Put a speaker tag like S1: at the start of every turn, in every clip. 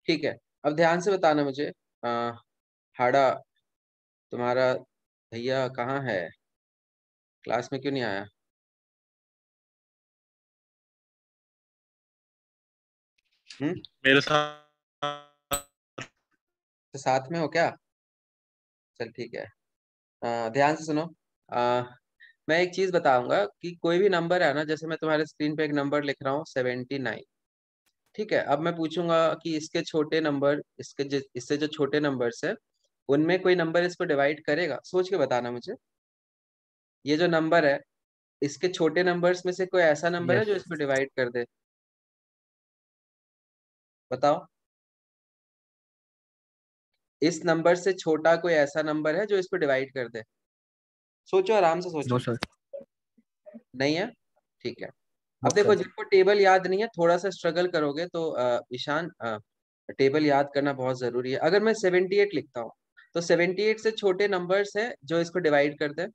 S1: ठीक है, अब ध्यान से बताना मुझे। हाड़ा, तुम्हारा भैया कहाँ है? क्लास में क्यों नहीं आया?
S2: मेरे साथ।
S1: तो साथ में हो क्या? चल ठीक है। ध्यान से सुनो। आ, मैं एक चीज बताऊंगा कि कोई भी नंबर है ना, जैसे मैं तुम्हारे स्क्रीन पे एक नंबर लिख रहा हूँ 79। ठीक है, अब मैं पूछूंगा कि इसके छोटे नंबर, इससे जो छोटे नंबर्स है उनमें कोई नंबर इसको डिवाइड करेगा? सोच के बताना मुझे। ये जो नंबर है, इसके छोटे नंबर्स में से कोई ऐसा नंबर है जो
S3: यस।
S1: इसको डिवाइड कर दे? बताओ। इस नंबर से छोटा कोई ऐसा नंबर है जो इसको डिवाइड कर दे? सोचो, आराम से
S3: नो
S1: सोचो।
S3: सर।
S1: नहीं है? ठीक है।
S3: नो
S1: अब देखो,
S3: सर।
S1: जिनको टेबल याद नहीं है, थोड़ा सा स्ट्रगल करोगे तो ईशान, टेबल याद करना बहुत जरूरी है। अगर मैं 78 लिखता हूँ, तो 78 से छोटे नंबर्स है जो इसको डिवाइड कर दे?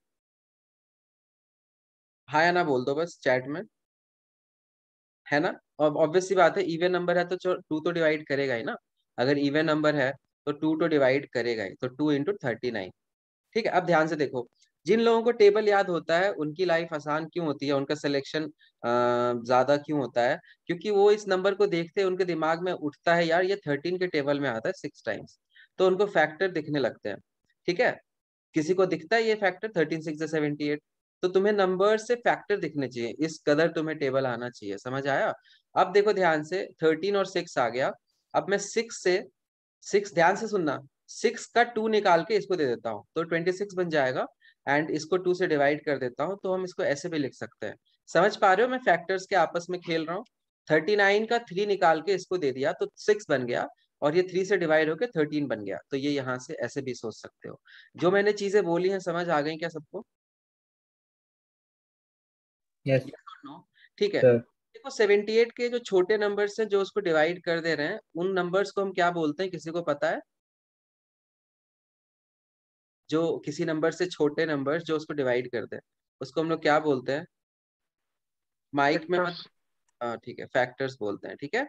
S1: हाँ या ना बोल दो बस चैट में। है ना? और ऑब्वियस सी बात है, इवन नंबर है तो 2 तो डिवाइड करेगा ही ना। अगर इवन नंबर है तो 2 तो डिवाइड करेगा ही, तो 2 × 39। ठीक है, अब ध्यान से देखो। जिन लोगों को टेबल याद होता है उनकी लाइफ आसान क्यों होती है, उनका सिलेक्शन ज्यादा क्यों होता है? क्योंकि वो इस नंबर को देखते हैं, उनके दिमाग में उठता है यार ये 13 के टेबल में आता है 6 टाइम्स, तो उनको फैक्टर दिखने लगते हैं। ठीक है, किसी को दिखता है ये फैक्टर 13 × 6 = 78, तो तुम्हें नंबर से फैक्टर दिखने चाहिए, इस कदर तुम्हें टेबल आना चाहिए। समझ आया? अब देखो ध्यान से, 13 और 6 आ गया। अब मैं 6 ध्यान से सुनना, 6 का 2 निकाल के इसको दे देता हूँ तो 26 बन जाएगा। एंड इसको 2 से डिवाइड कर देता हूँ, तो हम इसको ऐसे भी लिख सकते हैं। समझ पा रहे हो मैं फैक्टर्स के आपस में खेल रहा हूँ? 39 का 3 निकाल के इसको दे दिया तो 6 बन गया, और ये 3 से डिवाइड होकर 13 बन गया। तो ये यहाँ से ऐसे भी सोच सकते हो। जो मैंने चीजें बोली हैं समझ आ गई क्या सबको?
S3: Yes
S1: Yes or no? ठीक है।
S3: सर।
S1: देखो 78 के जो छोटे नंबर्स हैं जो उसको डिवाइड कर दे रहे हैं, उन नंबर्स को हम क्या बोलते हैं, किसी को पता है? जो किसी नंबर से छोटे नंबर्स जो उसको डिवाइड कर दे, उसको हम लोग क्या बोलते हैं? माइक में मत। हाँ ठीक है, फैक्टर्स बोलते हैं। ठीक है।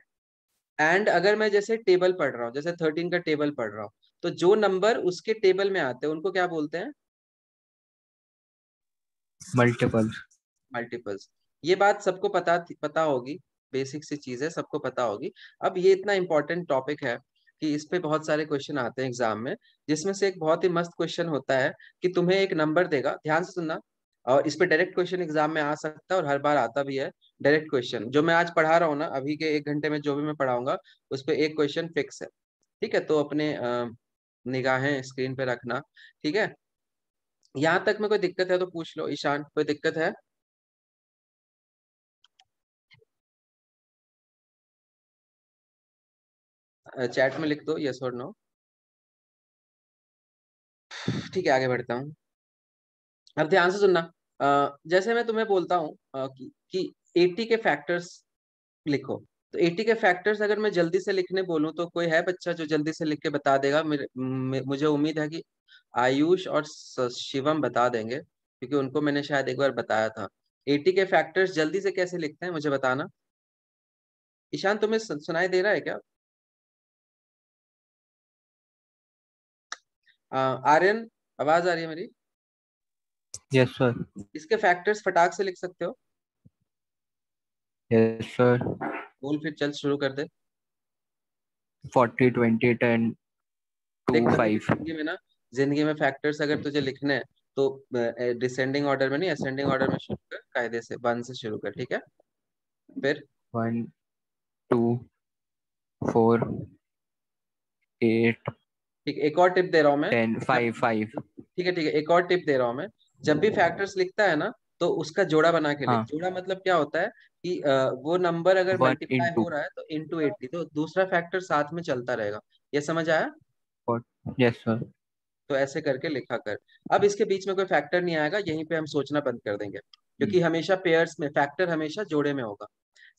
S1: एंड अगर मैं जैसे टेबल पढ़ रहा हूँ, जैसे 13 का टेबल पढ़ रहा हूँ, तो जो नंबर उसके टेबल में आते हैं उनको क्या बोलते हैं?
S3: मल्टीपल।
S1: मल्टीपल्स। ये बात सबको पता होगी, बेसिक सी चीज है, सबको पता होगी। अब ये इतना इंपॉर्टेंट टॉपिक है कि इस पे बहुत सारे क्वेश्चन आते हैं एग्जाम में, जिसमें से एक बहुत ही मस्त क्वेश्चन होता है कि तुम्हें एक नंबर देगा, ध्यान से सुनना। और इस पे डायरेक्ट क्वेश्चन एग्जाम में आ सकता है और हर बार आता भी है। डायरेक्ट क्वेश्चन जो मैं आज पढ़ा रहा हूँ ना, अभी के 1 घंटे में जो भी मैं पढ़ाऊंगा, उस पे एक क्वेश्चन फिक्स है। ठीक है, तो अपने निगाहें स्क्रीन पे रखना। ठीक है, यहाँ तक में कोई दिक्कत है तो पूछ लो। ईशान, कोई दिक्कत है? चैट में लिख दो यस और नो। ठीक है, आगे बढ़ता हूँ। अब ध्यान से सुनना। जैसे मैं तुम्हें बोलता हूँ कि 80 के फैक्टर्स लिखो, तो 80 के फैक्टर्स अगर मैं जल्दी से लिखने बोलूँ तो कोई है बच्चा जो जल्दी से लिख के बता देगा? मुझे उम्मीद है कि आयुष और शिवम बता देंगे, क्योंकि उनको मैंने शायद एक बार बताया था। 80 के फैक्टर्स जल्दी से कैसे लिखते हैं मुझे बताना। ईशान, तुम्हें सुनाई दे रहा है क्या? आर्यन, आवाज आ रही है मेरी?
S3: Yes sir.
S1: इसके फैक्टर्स फटाक से लिख सकते हो?
S3: Yes sir.
S1: बोल फिर, चल शुरू कर दे।
S3: 40 20 10
S1: देख
S3: 2
S1: कभी भी
S3: 5।
S1: जिंदगी में ना, जिंदगी में फैक्टर्स अगर तुझे लिखने हैं तो डिसेंडिंग ऑर्डर में नहीं, असेंडिंग ऑर्डर में शुरू कर, कायदे से 1 से शुरू कर। ठीक है, फिर
S3: 1 2 4 8
S1: ठीक है, एक और टिप दे रहा हूँ मैं।
S3: 10
S1: जब
S3: 5 5।
S1: ठीक है, ठीक है, एक और टिप दे रहा हूँ मैं। जब भी फैक्टर्स लिखता है ना, तो उसका जोड़ा बना के लिख।
S3: हाँ।
S1: जोड़ा मतलब क्या होता है कि वो नंबर अगर
S3: 1
S1: मल्टीप्लाई
S3: into
S1: हो रहा है तो इंटू 80, तो दूसरा फैक्टर साथ में चलता रहेगा। ये समझ आया?
S3: 4। Yes sir.
S1: तो ऐसे करके लिखा कर। अब इसके बीच में कोई फैक्टर नहीं आएगा, यहीं पे हम सोचना बंद कर देंगे, क्योंकि हमेशा पेयर्स में फैक्टर हमेशा जोड़े में होगा।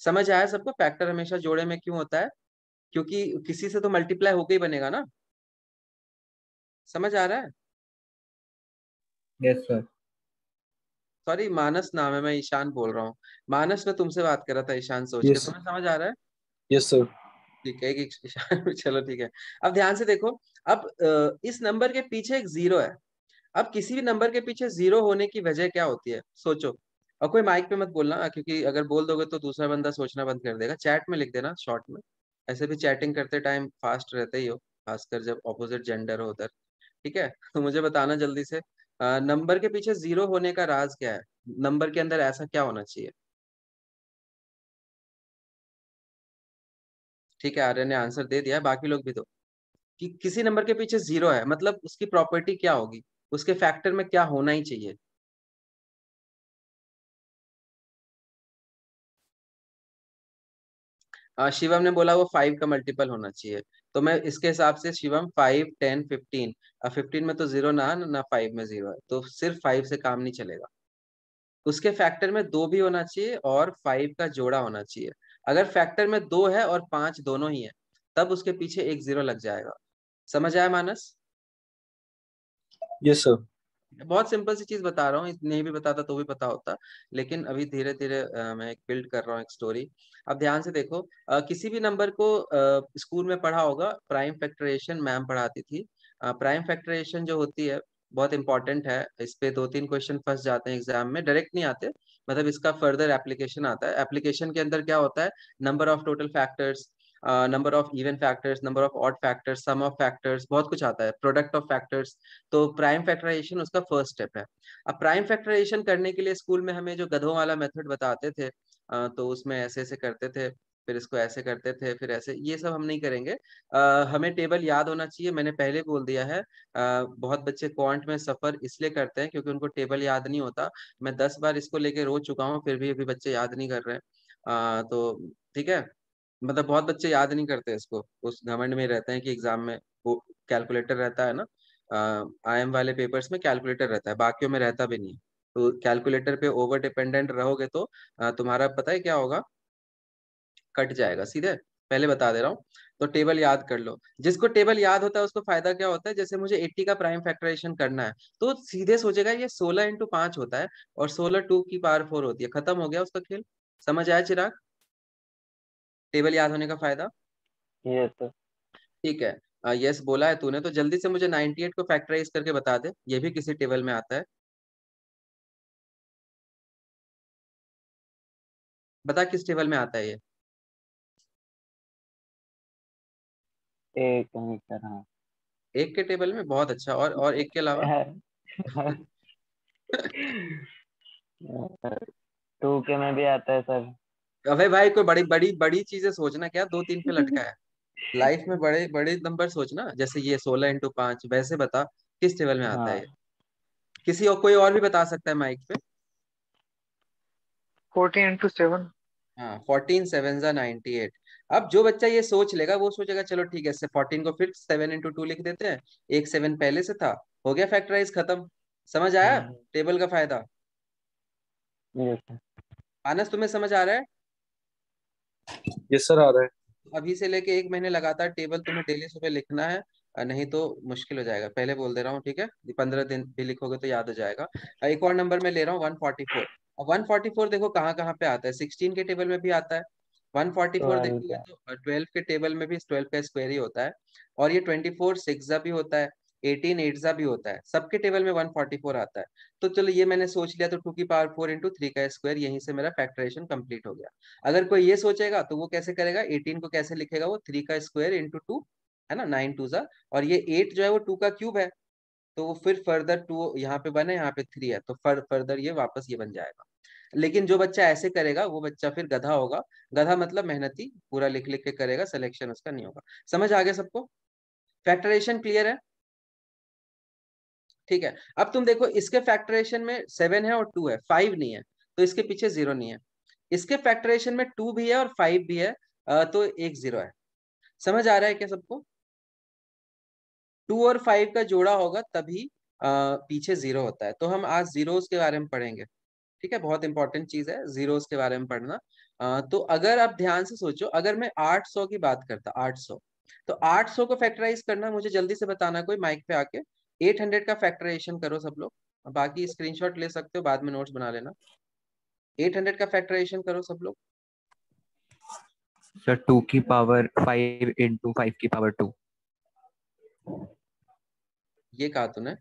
S1: समझ आया सबको? फैक्टर हमेशा जोड़े में क्यों होता है? क्योंकि किसी से तो मल्टीप्लाई होकर ही बनेगा ना। समझ आ रहा है?
S3: Yes sir.
S1: सॉरी, मानस नाम है, मैं ईशान बोल रहा हूँ। मानस, मैं तुमसे बात कर रहा था ईशान सोच के।
S4: यस
S1: तुम्हें समझ आ रहा है?
S4: Yes sir.
S1: ठीक है, एक इशारे में, चलो ठीक है। अब ध्यान से देखो, अब इस नंबर के पीछे एक जीरो है। अब किसी भी नंबर के पीछे जीरो होने की वजह क्या होती है, सोचो। और कोई माइक पे मत बोलना, क्योंकि अगर बोल दोगे तो दूसरा बंदा सोचना बंद कर देगा। चैट में लिख देना शॉर्ट में। ऐसे भी चैटिंग करते टाइम फास्ट रहते ही हो, खासकर जब ऑपोजिट जेंडर हो उधर। ठीक है, तो मुझे बताना जल्दी से, नंबर के पीछे जीरो होने का राज क्या है? नंबर के अंदर ऐसा क्या होना चाहिए? ठीक है, आर्य ने आंसर दे दिया, बाकी लोग भी दो। कि किसी नंबर के पीछे जीरो है मतलब उसकी प्रॉपर्टी क्या होगी, उसके फैक्टर में क्या होना ही चाहिए? शिवम ने बोला वो 5 का मल्टीपल होना चाहिए। तो मैं इसके हिसाब से, शिवम 5, 10, 15, 15 में तो जीरो ना, ना 5 में जीरो है, तो सिर्फ 5 से काम नहीं चलेगा। उसके फैक्टर में दो भी होना चाहिए और 5 का जोड़ा होना चाहिए। अगर फैक्टर में दो है और 5 दोनों ही है, तब उसके पीछे एक जीरो लग जाएगा। समझ आया मानस?
S2: Yes sir.
S1: बहुत सिंपल सी चीज बता रहा हूँ, नहीं भी बताता तो भी पता होता। लेकिन अभी धीरे धीरे मैं एक बिल्ड कर रहा हूँ एक स्टोरी। अब ध्यान से देखो, किसी भी नंबर को स्कूल में पढ़ा होगा, प्राइम फैक्टराइजेशन मैम पढ़ाती थी। प्राइम फैक्टराइजेशन जो होती है बहुत इंपॉर्टेंट है। इस पे 2-3 क्वेश्चन फंस जाते हैं एग्जाम में, डायरेक्ट नहीं आते। मतलब इसका फर्दर एप्लीकेशन आता है। एप्लीकेशन के अंदर क्या होता है, number of total factors, number of even factors, number of odd factors, sum of factors, बहुत कुछ आता है, प्रोडक्ट ऑफ फैक्टर्स। तो प्राइम फैक्टराइजेशन उसका फर्स्ट स्टेप है। अब प्राइम फैक्टराइजेशन करने के लिए स्कूल में हमें जो गधों वाला मेथड बताते थे, तो उसमें ऐसे ऐसे करते थे, फिर इसको ऐसे करते थे, फिर ऐसे, ये सब हम नहीं करेंगे। हमें टेबल याद होना चाहिए, मैंने पहले बोल दिया है। बहुत बच्चे क्वांट में सफर इसलिए करते हैं क्योंकि उनको टेबल याद नहीं होता। मैं 10 बार इसको लेके रो चुका हूँ, फिर भी अभी बच्चे याद नहीं कर रहे हैं। तो ठीक है, मतलब बहुत बच्चे याद नहीं करते इसको, उस घमंड में रहते हैं कि एग्जाम में वो कैलकुलेटर रहता है ना। आईएम वाले पेपर्स में कैलकुलेटर रहता है, बाकियों में रहता भी नहीं है। तो कैलकुलेटर पे ओवर डिपेंडेंट रहोगे तो तुम्हारा पता है क्या होगा, कट जाएगा सीधे। पहले बता दे रहा हूँ। तो टेबल याद कर लो, जिसको टेबल याद होता है उसको फायदा क्या होता है, जैसे मुझे 80 का प्राइम फैक्टराइजेशन करना है, तो सीधे सोचेगा ये 16 × 5 होता है, और 16 2 की पावर 4 होती है, खत्म हो गया उसका खेल। समझ आया चिराग, टेबल याद होने का फायदा?
S3: Yes sir.
S1: ठीक है, यस बोला है तूने, तो जल्दी से मुझे 98 को फैक्टराइज करके बता दे, ये भी किसी टेबल में आता है। बता किस टेबल में आता है ये?
S3: एक मिनट सर, हाँ।
S1: एक के टेबल में, बहुत अच्छा। और एक के अलावा?
S3: टू के में भी आता है सर।
S1: अबे भाई, कोई बड़ी बड़ी बड़ी चीजें सोचना, क्या 2-3 पे लटका है? लाइफ में बड़े बड़े नंबर सोचना, जैसे ये 16 × 5, वैसे बता किस टेबल में आता है ये?
S3: हाँ,
S1: किसी और, कोई और भी बता सकता है माइक पे?
S4: 14 × 7।
S1: हाँ, 14 7 × 98। अब जो बच्चा ये सोच लेगा वो सोचेगा चलो ठीक है, इससे 14 को फिर 7 × 2 लिख देते हैं, एक 7 पहले से था, हो गया फैक्टराइज, खत्म। समझ आया टेबल का फायदा?
S3: Yes sir.
S1: आनस, तुम्हें समझ आ रहा है?
S2: यस सर, आ रहा है।
S1: अभी से लेके 1 महीने लगातार टेबल तुम्हें डेली सुबह लिखना है, नहीं तो मुश्किल हो जाएगा, पहले बोल दे रहा हूँ, ठीक है? 15 दिन भी लिखोगे तो याद हो जाएगा। एक और नंबर मैं ले रहा हूँ, 144। अब 144 देखो कहाँ कहाँ पे आता है, 16 के टेबल में भी आता है। 144
S3: 12
S1: देखोगे
S3: का।
S1: तो 12 के टेबल में भी 12 का स्क्वायर ही होता है। और ये 24 6 भी होता है, 18 8 भी होता है, सबके टेबल में 144 आता है। तो चलो ये मैंने सोच लिया, तो 2 की पावर 4 × 3 का स्क्वायर, यहीं से मेरा फैक्टराइजेशन कंप्लीट हो गया। अगर कोई ये सोचेगा तो वो कैसे करेगा, 18 को कैसे लिखेगा, वो 3 का स्क्वायर इंटू 2, है ना, 9 2 जा। और ये 8 जो है वो 2 का क्यूब है, तो वो फिर फर्दर 2 यहाँ पे बने, यहाँ पे 3 है, तो फर्दर ये वापस ये बन जाएगा। लेकिन जो बच्चा ऐसे करेगा वो बच्चा फिर गधा होगा। गधा मतलब मेहनती, पूरा लिख लिख के करेगा, सिलेक्शन उसका नहीं होगा। समझ आ गया सबको? फैक्टराइजेशन क्लियर है? ठीक है। अब तुम देखो, इसके फैक्टराइजेशन में 7 है और 2 है, 5 नहीं है, तो इसके पीछे जीरो नहीं है। इसके फैक्टराइजेशन में 2 भी है और 5 भी है, तो एक जीरो है। समझ आ रहा है क्या सबको? 2 और 5 का जोड़ा होगा तभी पीछे जीरो होता है। तो हम आज जीरोस के बारे में पढ़ेंगे। ठीक है, बहुत इंपॉर्टेंट चीज है जीरोस के बारे में पढ़ना। तो अगर आप ध्यान से सोचो, अगर मैं 800 की बात करता, 800, तो 800 को फैक्टराइज करना मुझे जल्दी से बताना, कोई माइक पे आके। 800 का फैक्टराइजेशन करो सब लोग, बाकी स्क्रीनशॉट ले सकते हो, बाद में नोट्स बना लेना। 800 का फैक्टराइजेशन करो सब लोग।
S4: सर 2 की पावर 5 इंटू 5 की पावर 2।
S1: ये कहा तूने?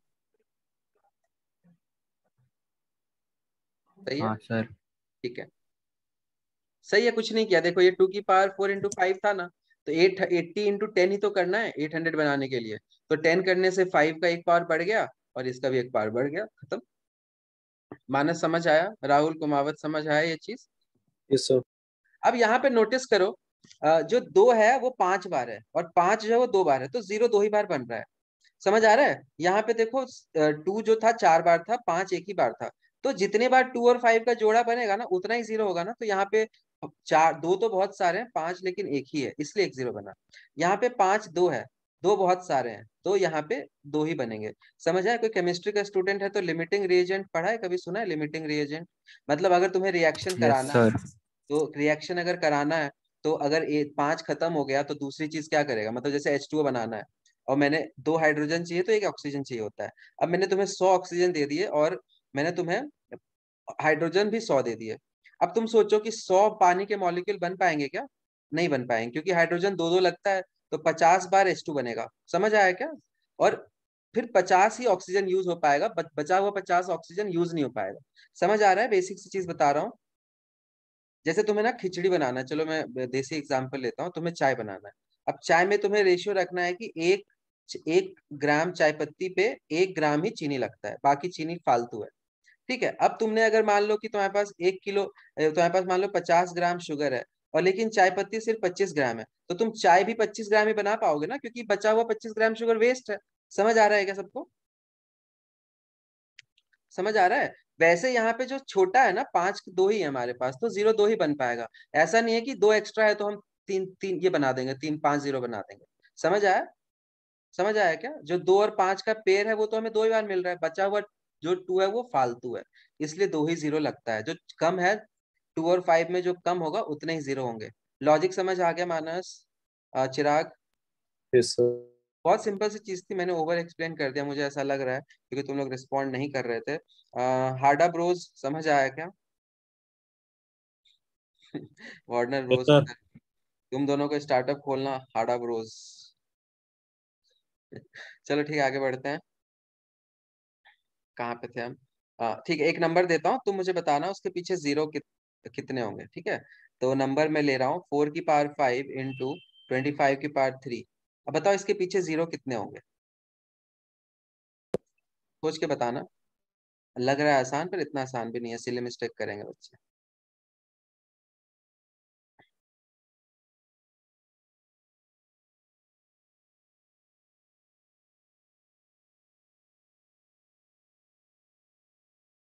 S1: सही है,
S4: हाँ सर।
S1: ठीक है, सही है, कुछ नहीं किया। देखो ये 2 की पावर 4 इंटू 5 था ना, तो 880 इंटू 10 ही तो करना है 800 बनाने के लिए। तो 10 करने से 5 का एक पावर बढ़ गया और इसका भी एक पावर बढ़ गया, खत्म। मानस समझ आया? राहुल कुमावत समझ आया ये चीज?
S2: Yes sir.
S1: अब यहाँ पे नोटिस करो, जो 2 है वो 5 बार है और 5 जो है वो 2 बार है, तो 0 2 ही बार बन रहा है। समझ आ रहा है? यहाँ पे देखो 2 जो था 4 बार था, 5 एक ही बार था। तो जितने बार 2 और 5 का जोड़ा बनेगा ना उतना ही 0 होगा ना। तो यहाँ पे 4 2 तो बहुत सारे हैं, 5 लेकिन एक ही है इसलिए एक 0 बना। यहाँ पे 5 2 है, 2 बहुत सारे हैं तो यहाँ पे 2 ही बनेंगे। समझ आया? कोई केमिस्ट्री का स्टूडेंट है तो लिमिटिंग रिएजेंट पढ़ा है, कभी सुना है लिमिटिंग रिएजेंट? मतलब अगर तुम्हें रिएक्शन
S4: यस
S1: कराना है,
S4: सर।
S1: तो रिएक्शन अगर कराना है, तो अगर 5 खत्म हो गया तो दूसरी चीज क्या करेगा? मतलब जैसे H2O बनाना है और मैंने 2 हाइड्रोजन चाहिए तो 1 ऑक्सीजन चाहिए होता है। अब मैंने तुम्हें 100 ऑक्सीजन दे दिए और मैंने तुम्हें हाइड्रोजन भी 100 दे दिए। अब तुम सोचो कि 100 पानी के मॉलिक्यूल बन पाएंगे क्या? नहीं बन पाएंगे, क्योंकि हाइड्रोजन दो दो लगता है। तो 50 बार H2 बनेगा। समझ आया क्या? और फिर 50 ही ऑक्सीजन यूज हो पाएगा, बचा हुआ 50 ऑक्सीजन यूज नहीं हो पाएगा। समझ आ रहा है? बेसिक सी चीज बता रहा हूँ। जैसे तुम्हें ना खिचड़ी बनाना है, चलो मैं देसी एग्जांपल लेता हूँ, तुम्हें चाय बनाना है। अब चाय में तुम्हें रेशियो रखना है कि 1 ग्राम चाय पत्ती पे 1 ग्राम ही चीनी लगता है, बाकी चीनी फालतू है। ठीक है, अब तुमने अगर मान लो कि तुम्हारे पास 1 किलो, तुम्हारे पास मान लो 50 ग्राम शुगर है और लेकिन चाय पत्ती सिर्फ 25 ग्राम है, तो तुम चाय भी 25 ग्राम ही बना पाओगे ना, क्योंकि बचा हुआ 25 ग्राम शुगर वेस्ट है। समझ आ रहा है क्या सबको? समझ आ रहा है? वैसे यहाँ पे जो छोटा है ना, 5 2 ही है हमारे पास, तो 0 2 ही बन पाएगा। ऐसा नहीं है कि 2 एक्स्ट्रा है तो हम 3 3 ये बना देंगे, 3 5 0 बना देंगे। समझ आया? समझ आया क्या? जो 2 और 5 का पेयर है वो तो हमें 2 ही बार मिल रहा है, बचा हुआ जो 2 है वो फालतू है, इसलिए 2 ही 0 लगता है। जो कम है 2 और 5 में, जो कम होगा उतने ही 0 होंगे। लॉजिक समझ आ गया मानस? चिराग?
S2: Yes sir.
S1: बहुत सिंपल सी चीज थी, मैंने ओवर एक्सप्लेन कर दिया मुझे ऐसा लग रहा है, क्योंकि तुम लोग रिस्पॉन्ड नहीं कर रहे थे। हार्डा ब्रोज समझ आया क्या? Warner
S2: yes
S1: bros,
S2: sir.
S1: तुम दोनों को स्टार्टअप खोलना, हार्डा ब्रोज। चलो ठीक है, आगे बढ़ते हैं। कहाँ पे थे हम? ठीक है, एक नंबर देता हूँ, तुम मुझे बताना उसके पीछे 0 कितने होंगे, ठीक है? तो नंबर मैं ले रहा हूँ 4 की पावर 5 इंटू 25 की पावर 3। अब बताओ इसके पीछे 0 कितने होंगे? सोच के बताना। लग रहा है आसान, पर इतना आसान भी नहीं है, सिली मिस्टेक करेंगे बच्चे।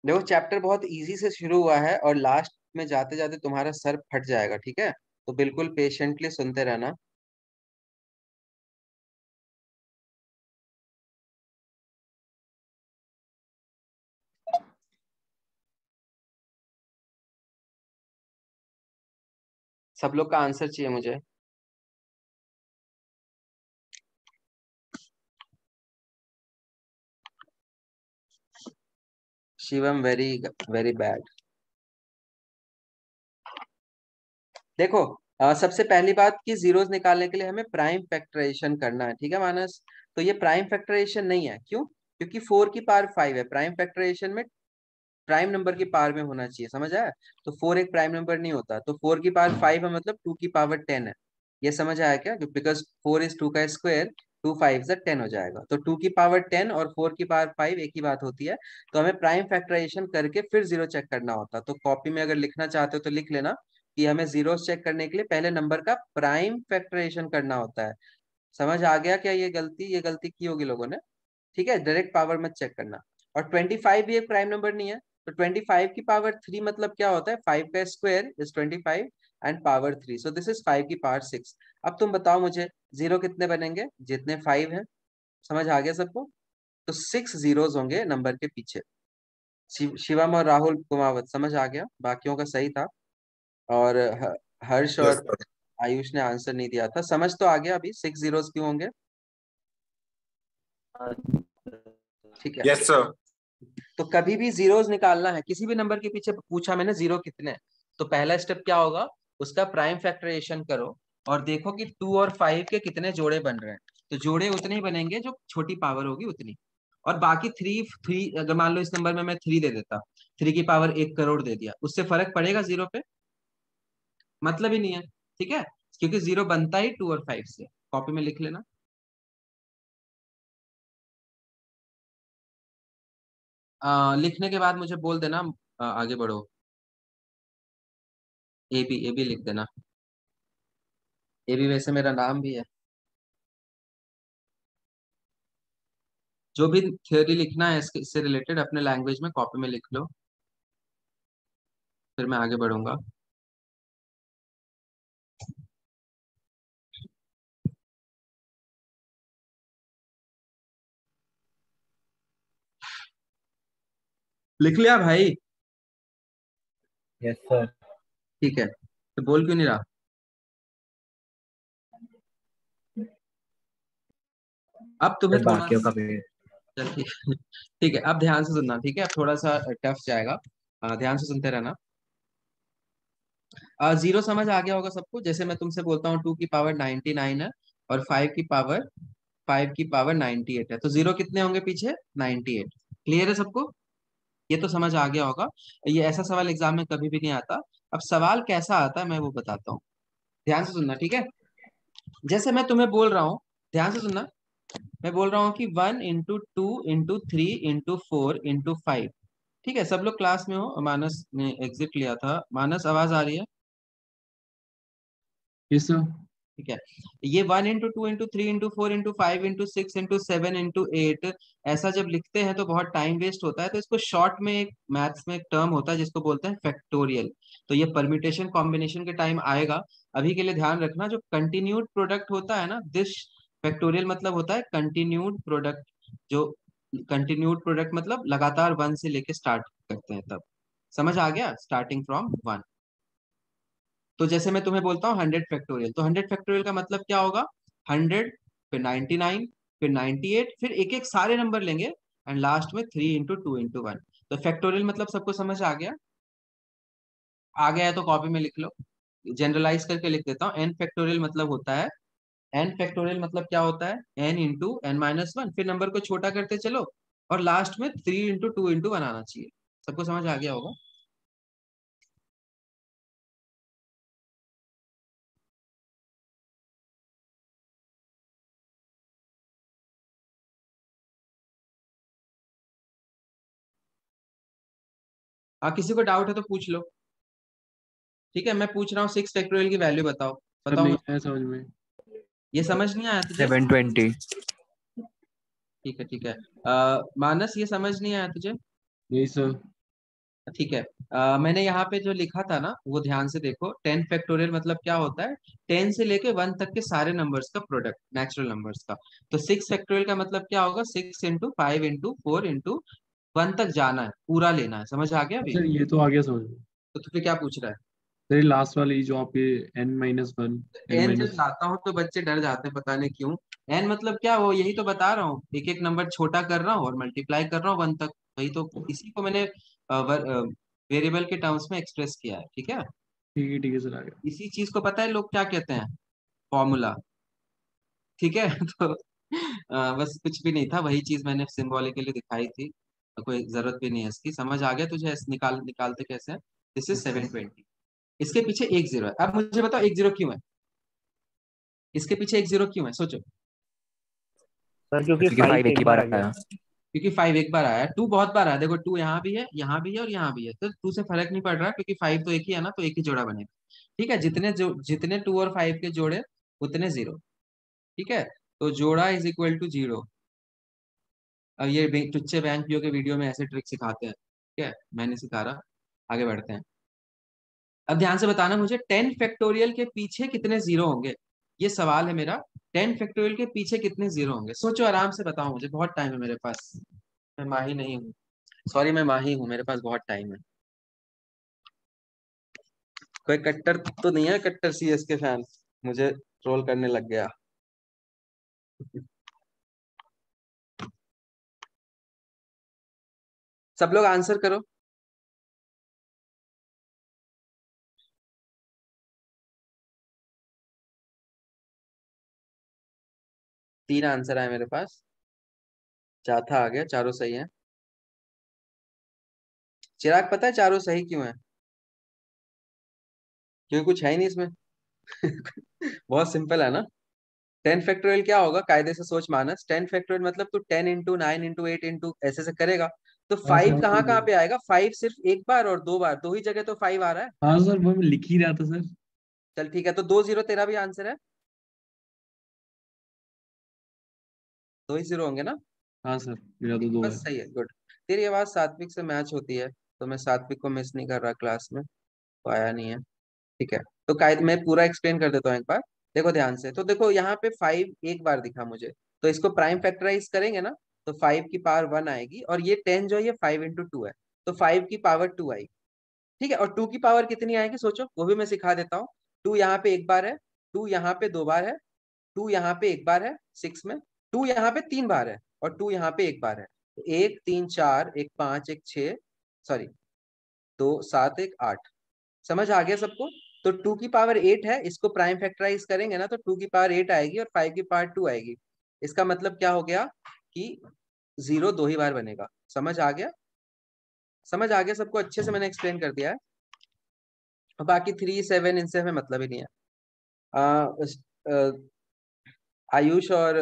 S1: देखो चैप्टर बहुत इजी से शुरू हुआ है और लास्ट में जाते जाते तुम्हारा सर फट जाएगा, ठीक है? तो बिल्कुल पेशेंटली सुनते रहना। सब लोग का आंसर चाहिए मुझे। Shivam very very bad. देखो सबसे पहली बात कि जीरोस निकालने के लिए हमें प्राइम फैक्टराइजेशन करना है, ठीक है मानस? तो ये प्राइम फैक्टराइजेशन नहीं है, क्यों? क्योंकि 4 की पावर 5 है, प्राइम फैक्टराइजेशन में प्राइम नंबर की पावर में होना चाहिए। समझ आया? तो 4 एक प्राइम नंबर नहीं होता, तो 4 की पावर 5 है मतलब 2 की पावर 10 है। ये समझ आया क्या? बिकॉज 4 इज 2 का स्क्वायर, 2 5 से 10 हो जाएगा, तो 2 की पावर 10 और 4 की पावर 5 एक ही बात होती है। तो हमें प्राइम फैक्टराइजेशन करके फिर जीरो चेक करना होता है। तो कॉपी में अगर लिखना चाहते हो तो लिख लेना कि हमें जीरो चेक करने के लिए पहले नंबर का प्राइम फैक्टराइजेशन करना होता है। समझ आ गया क्या? ये गलती की होगी लोगों ने। ठीक है, डायरेक्ट पावर मत चेक करना। और 25 भी एक प्राइम नंबर नहीं है, तो 25 की पावर 3 मतलब क्या होता है? 5 का square is 25 and power 3, so this is 5 की पावर 6। अब तुम बताओ मुझे जीरो कितने बनेंगे? जितने 5 है। समझ आ गया सबको? तो 6 जीरोस होंगे नंबर के पीछे। शिवम और राहुल कुमावत समझ आ गया? बाकियों का सही था। और हर्ष
S2: यस
S1: और
S2: सर।
S1: आयुष ने आंसर नहीं दिया था। समझ तो आ गया अभी 6 जीरोस क्यों होंगे? ठीक है,
S2: यस सर।
S1: तो कभी भी जीरोस निकालना है, किसी भी नंबर के पीछे पूछा मैंने जीरो कितने हैं, तो पहला स्टेप क्या होगा? उसका प्राइम फैक्टराइजेशन करो और देखो कि 2 और 5 के कितने जोड़े बन रहे हैं। तो जोड़े उतने ही बनेंगे जो छोटी पावर होगी उतनी। और बाकी थ्री थ्री, अगर मान लो इस नंबर में मैं 3 दे देता, 3 की पावर 1 करोड़ दे दिया, उससे फर्क पड़ेगा जीरो पे? मतलब ही नहीं है। ठीक है, क्योंकि जीरो बनता ही 2 और 5 से। कॉपी में लिख लेना। लिखने के बाद मुझे बोल देना। आगे बढ़ो। ए बी लिख देना। ए बी वैसे मेरा नाम भी है। जो भी थ्योरी लिखना है इससे रिलेटेड अपने लैंग्वेज में कॉपी में लिख लो, फिर मैं आगे बढ़ूंगा। लिख लिया भाई?
S3: Yes sir.
S1: ठीक है, तो बोल क्यों नहीं रहा? अब तुम्हें
S4: सर
S1: थोड़ा
S4: बाकियों का भी।
S1: चल ठीक ठीक है, अब ध्यान से सुनना। ठीक है, अब थोड़ा सा टफ जाएगा। ध्यान से सुनते रहना। जीरो समझ आ गया होगा सबको। जैसे मैं तुमसे बोलता हूँ 2 की पावर 99 है और 5 की पावर 98 है, तो जीरो कितने होंगे पीछे? 98। क्लियर है सबको? ये तो समझ आ गया होगा। ये ऐसा सवाल एग्जाम में कभी भी नहीं आता। अब सवाल कैसा आता है मैं वो बताता हूँ। ध्यान से सुनना, ठीक है? जैसे मैं तुम्हें बोल रहा हूँ, ध्यान से सुनना। मैं बोल रहा हूँ कि 1 into 2 into 3 into 4 into 5। ठीक है, सब लोग क्लास में हो। मानस ने एग्जिट लिया था। मानस, आवाज आ रही है?
S2: Yes sir.
S1: ठीक है, ये 1 into 2 into 3 into 4 into 5 into 6 into 7 into 8 ऐसा जब लिखते हैं तो बहुत टाइम वेस्ट होता है। तो इसको शॉर्ट में एक मैथ्स में एक टर्म होता है जिसको बोलते हैं फैक्टोरियल। तो ये परम्यूटेशन कॉम्बिनेशन के टाइम आएगा। अभी के लिए ध्यान रखना, जो कंटिन्यूड प्रोडक्ट होता है ना, दिस फैक्टोरियल मतलब होता है कंटिन्यूड प्रोडक्ट। जो कंटिन्यूड प्रोडक्ट मतलब लगातार 1 से लेके स्टार्ट करते हैं तब। समझ आ गया? Starting from 1। तो जैसे मैं तुम्हें बोलता हूँ 100 फैक्टोरियल, तो 100 फैक्टोरियल का मतलब क्या होगा? 100, फिर 99, फिर 98, फिर एक एक सारे नंबर लेंगे एंड लास्ट में 3 into 2 into 1। तो फैक्टोरियल मतलब सबको समझ आ गया? आ गया है तो कॉपी में लिख लो। जनरलाइज करके लिख देता हूँ। एन फैक्टोरियल मतलब होता है, एन फैक्टोरियल मतलब क्या होता है? n into n-1। फिर नंबर को छोटा करते चलो और लास्ट में 3 into 2 into 1 आना चाहिए। सबको समझ आ गया होगा? किसी को डाउट है तो पूछ लो। ठीक है, मैं पूछ रहा हूँ 6 फैक्टोरियल की वैल्यू बताओ।
S2: सर
S1: बताओ
S2: नहीं
S1: मुझे।
S2: आया समझ में।
S1: ये समझ नहीं आया तुझे?
S4: 720।
S1: ठीक है, ठीक है। मानस, ये समझ नहीं आया तुझे?
S2: नहीं सर।
S1: ठीक है। मैंने यहाँ पे जो लिखा था ना वो ध्यान से देखो। 10 फैक्टोरियल मतलब क्या होता है? 10 से लेके 1 तक के सारे नंबर्स का प्रोडक्ट, नेचुरल नंबर्स का। तो 6 फैक्टोरियल का मतलब क्या होगा? 6 into 5 into 4 into 1 तक जाना है, पूरा लेना है। समझ आ गया अभी?
S2: सर ये तो आ गया समझ में।
S1: तो तुझे क्या पूछ रहा है?
S2: सर लास्ट वाली जो आपके n-1
S1: एन जब
S2: n-,
S1: लाता हूँ तो बच्चे डर जाते हैं, पता नहीं क्यों। एन मतलब क्या? वो यही तो बता रहा हूँ, एक एक नंबर छोटा कर रहा हूँ और मल्टीप्लाई कर रहा हूँ 1 तक। वही तो, इसी को मैंने वेरिएबल के टर्म्स में एक्सप्रेस किया है। ठीक है,
S2: ठीक है सर आ गया।
S1: इसी चीज को पता है लोग क्या कहते हैं? फॉर्मूला। ठीक है तो बस कुछ भी नहीं था, वही चीज मैंने सिंबॉलिकली दिखाई थी। कोई जरूरत भी नहीं है इसकी। समझ आ गया तुझे? निकालते कैसे हैं? This is
S2: yes sir.
S1: 720। इसके पीछे एक जीरो है। अब मुझे बताओ एक जीरो क्यों है? इसके पीछे एक जीरो क्यों है, सोचो।
S3: सर क्योंकि
S4: क्योंकि 5
S3: फाइव
S4: एक
S3: एक
S4: ही
S3: बार
S4: बार
S3: आ गया।
S4: आया।
S1: क्योंकि 5 एक बार आया, 2 बहुत बार आया। देखो 2 यहाँ भी है, यहाँ भी है और यहाँ भी है, तो 2 से फर्क नहीं पड़ रहा क्योंकि 5 तो एक ही है ना, तो एक ही जोड़ा बनेगा। ठीक है, जितने 2 और 5 के जोड़े उतने जीरो। ठीक है, तो जोड़ा इज इक्वल टू जीरो। अब ये टुच्चे बैंक जो के वीडियो में ऐसे ट्रिक सिखाते हैं। ठीक है, मैंने सिखा रहा। आगे बढ़ते हैं। अब ध्यान से बताना मुझे, 10 फैक्टोरियल के पीछे कितने जीरो होंगे? ये सवाल है मेरा। 10 फैक्टोरियल के पीछे कितने जीरो होंगे? सोचो, आराम से बताओ मुझे, बहुत टाइम है मेरे पास। मैं माही नहीं हूँ। सॉरी, मैं माही हूँ, मेरे पास बहुत टाइम है। कोई कट्टर तो नहीं है, कट्टर सीएस के फैन मुझे ट्रोल करने लग गया। सब लोग आंसर करो। 3 आंसर है मेरे पास, चौथा आ गया, चारों सही है। चिराग पता है चारों सही क्यों है? क्योंकि कुछ है ही नहीं इसमें। बहुत सिंपल है ना। 10 फैक्टोरियल क्या होगा, कायदे से सोच मानस, 10 फैक्टोरियल मतलब तू 10 इंटू 9 इंटू 8 इंटू ऐसे से करेगा, तो
S2: हाँ सर
S1: 5 कहाँ कहाँ पे आएगा? 5 सिर्फ एक बार और 2 बार, दो ही जगह तो 5 आ रहा है।
S2: हाँ सर, वो मैं लिख ही रहा था सर।
S1: चल ठीक है, तो 2 0 तेरा भी आंसर है, 2 ही 0 होंगे ना।
S2: हाँ सर, मेरा तो 2 है।
S1: बस सही है, गुड। तेरी आवाज सात्विक से मैच होती है, तो मैं सात्विक को मिस नहीं कर रहा क्लास में, तो आया नहीं है। ठीक है, तो कायद मैं पूरा एक्सप्लेन कर देता हूँ एक बार। देखो ध्यान से, तो देखो यहाँ पे 5 एक बार दिखा मुझे, तो इसको प्राइम फैक्टराइज करेंगे ना, तो 5 की पावर 1 आएगी, और ये 10 जो है ये 5 इंटू 2 है, तो 5 की पावर 2 आएगी। ठीक है, और 2 की पावर कितनी आएगी सोचो, वो भी मैं सिखा देता हूँ। 2 यहाँ पे एक बार है, 2 यहाँ पे 2 बार है, 2 यहाँ पे एक बार है 6 में, 2 यहाँ पे 3 बार है, और 2 यहाँ पे एक बार है। तो 1 3 4, 1 5, 1 6, सॉरी 2 7, 1 8। समझ आ गया सबको? तो 2 की पावर 8 है, इसको प्राइम फैक्टराइज करेंगे ना, तो 2 की पावर 8 आएगी और 5 की पावर 2 आएगी। इसका मतलब क्या हो गया कि 0 दो ही बार बनेगा। समझ आ गया? समझ आ गया सबको? अच्छे से मैंने एक्सप्लेन कर दिया है। और बाकी 3 7 इनसे हमें मतलब ही नहीं है। आ, आयुष और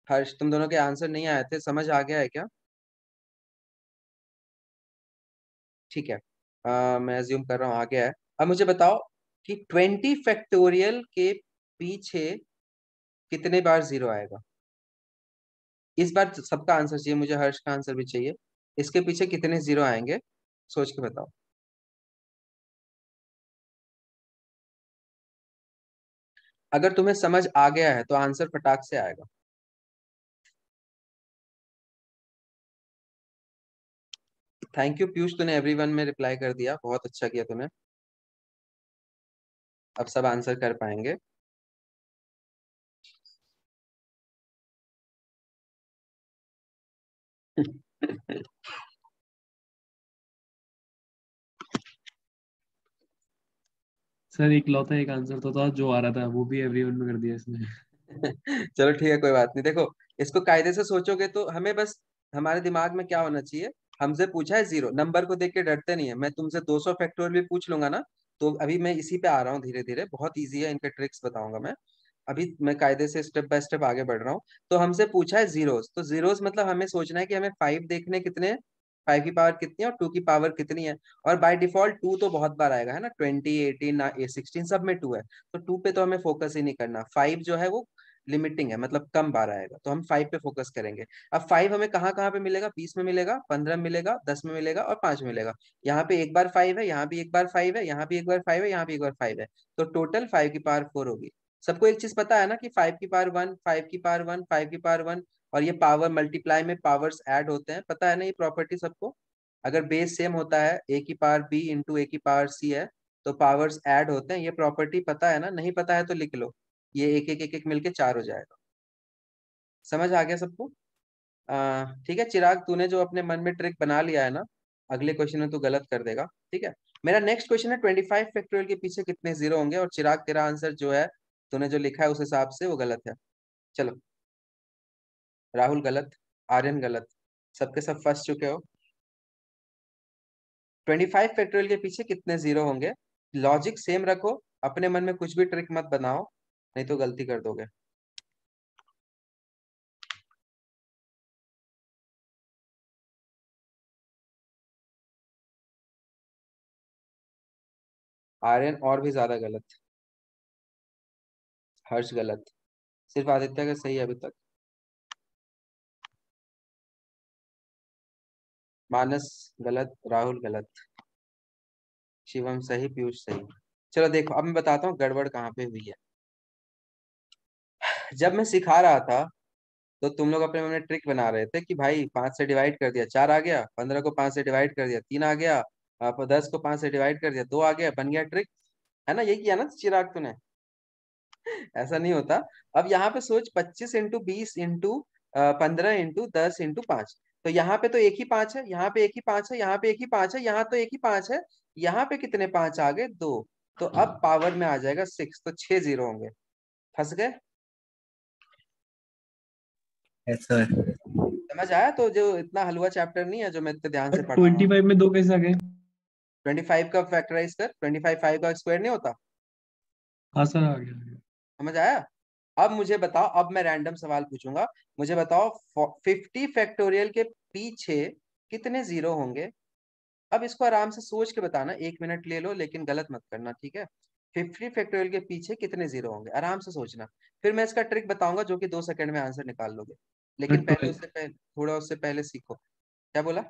S1: हर्ष, तुम दोनों के आंसर नहीं आए थे, समझ आ गया है क्या? ठीक है, मैं अज्यूम कर रहा हूँ आ गया है। अब मुझे बताओ कि 20 फैक्टोरियल के पीछे कितने बार 0 आएगा? इस बार सबका आंसर चाहिए मुझे, हर्ष का आंसर भी चाहिए। इसके पीछे कितने 0 आएंगे, सोच के बताओ। अगर तुम्हें समझ आ गया है तो आंसर फटाक से आएगा। थैंक यू पीयूष, तूने एवरीवन में रिप्लाई कर दिया, बहुत अच्छा किया तूने। अब सब आंसर कर पाएंगे।
S2: सर एक लौता एक आंसर तो था जो आ रहा था, वो भी एवरीवन में कर दिया इसने।
S1: चलो ठीक है, कोई बात नहीं। देखो, इसको कायदे से सोचोगे तो हमें बस, हमारे दिमाग में क्या होना चाहिए, हमसे पूछा है 0, नंबर को देख के डरते नहीं है। मैं तुमसे 200 फैक्टोरियल भी पूछ लूंगा ना, तो अभी मैं इसी पे आ रहा हूँ धीरे धीरे, बहुत ईजी है, इनके ट्रिक्स बताऊंगा मैं। अभी मैं कायदे से स्टेप बाय स्टेप आगे बढ़ रहा हूँ। तो हमसे पूछा है जीरोस, तो जीरोस मतलब हमें सोचना है कि हमें 5 देखने कितने हैं, 5 की पावर कितनी है और 2 की पावर कितनी है। और बाय डिफॉल्ट 2 तो बहुत बार आएगा है ना, 20 18 16 सब में 2 है, तो 2 पे तो हमें फोकस ही नहीं करना। 5 जो है वो लिमिटिंग है, मतलब कम बार आएगा, तो हम 5 पे फोकस करेंगे। अब 5 हमें कहाँ कहाँ पे मिलेगा, 20 में मिलेगा, 15 में मिलेगा, 10 में मिलेगा और 5 में मिलेगा। यहाँ पे एक बार 5 है, यहाँ भी एक बार 5 है, यहाँ भी एक बार 5 है, यहाँ भी एक बार 5 है, तो टोटल 5 की पावर 4 होगी। सबको एक चीज पता है ना कि 5 की पावर 1, 5 की पावर 1, 5 की पावर 1, और ये पावर मल्टीप्लाई में पावर्स ऐड होते हैं, पता है ना ये प्रॉपर्टी सबको? अगर बेस सेम होता है, ए की पावर बी इंटू ए की पावर सी है, तो पावर्स ऐड होते हैं, ये प्रॉपर्टी पता है ना? नहीं पता है तो लिख लो, ये एक एक एक एक मिलके 4 हो जाएगा। समझ आ गया सबको? ठीक है चिराग, तूने जो अपने मन में ट्रिक बना लिया है ना, अगले क्वेश्चन में तू गलत कर देगा। ठीक है, मेरा नेक्स्ट क्वेश्चन है 25 फैक्टोरियल के पीछे कितने 0 होंगे, और चिराग तेरा आंसर जो है, तूने जो लिखा है उस हिसाब से वो गलत है। चलो, राहुल गलत, आर्यन गलत, सबके सब फंस चुके हो। 25 फैक्टोरियल के पीछे कितने 0 होंगे? लॉजिक सेम रखो, अपने मन में कुछ भी ट्रिक मत बनाओ, नहीं तो गलती कर दोगे। आर्यन और भी ज्यादा गलत, हर्ष गलत, सिर्फ आदित्य का सही है अभी तक। मानस गलत, राहुल गलत, शिवम सही, पीयूष सही। चलो देखो, अब मैं बताता हूँ गड़बड़ कहाँ पे हुई है। जब मैं सिखा रहा था तो तुम लोग अपने मन में ट्रिक बना रहे थे कि भाई 5 से डिवाइड कर दिया 4 आ गया, 15 को 5 से डिवाइड कर दिया 3 आ गया, आप 10 को 5 से डिवाइड कर दिया 2 आ गया, बन गया ट्रिक। है ना, यही किया ना चिराग तूने? ऐसा नहीं होता। अब यहाँ पे सोच, 25 इंटू 20 इंटू 15 इंटू 10 इंटू 5, तो यहाँ पे तो एक ही 5 है, यहाँ पे एक ही 5 है, यहाँ पे एक ही 5 है, यहाँ तो एक ही 5 है, यहाँ पे कितने 5 आ गए? 2। तो अब पावर में आ जाएगा 6, तो 6 0 होंगे। फंस गए?
S4: Yes sir.
S1: समझ आया? तो जो इतना हलवा चैप्टर नहीं है जो मैं इतने ध्यान से पढ़ा रहा हूँ।
S2: 25 में 2 कैसे आ गए?
S1: 25 का फैक्टराइज कर, 25 5 का स्क्वायर नहीं होता।
S2: हाँ सर, आ गया।
S1: समझ आया? अब मुझे बताओ, अब मैं रैंडम सवाल पूछूंगा, मुझे बताओ 50 फैक्टोरियल के पीछे कितने जीरो होंगे? अब इसको आराम से सोच के बताना, 1 मिनट ले लो लेकिन गलत मत करना, ठीक है? 50 फैक्टोरियल के पीछे कितने जीरो होंगे, आराम से सोचना। फिर मैं इसका ट्रिक बताऊंगा जो कि 2 सेकंड में आंसर निकाल लोगे, लेकिन पहले
S2: 12।
S1: उससे पहले थोड़ा उससे पहले सीखो। क्या बोला?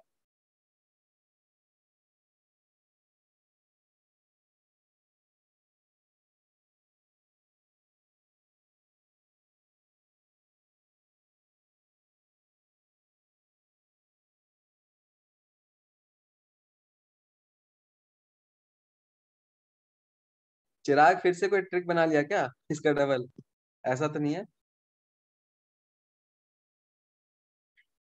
S1: चिराग फिर से कोई ट्रिक बना लिया क्या इसका डबल? ऐसा तो नहीं है।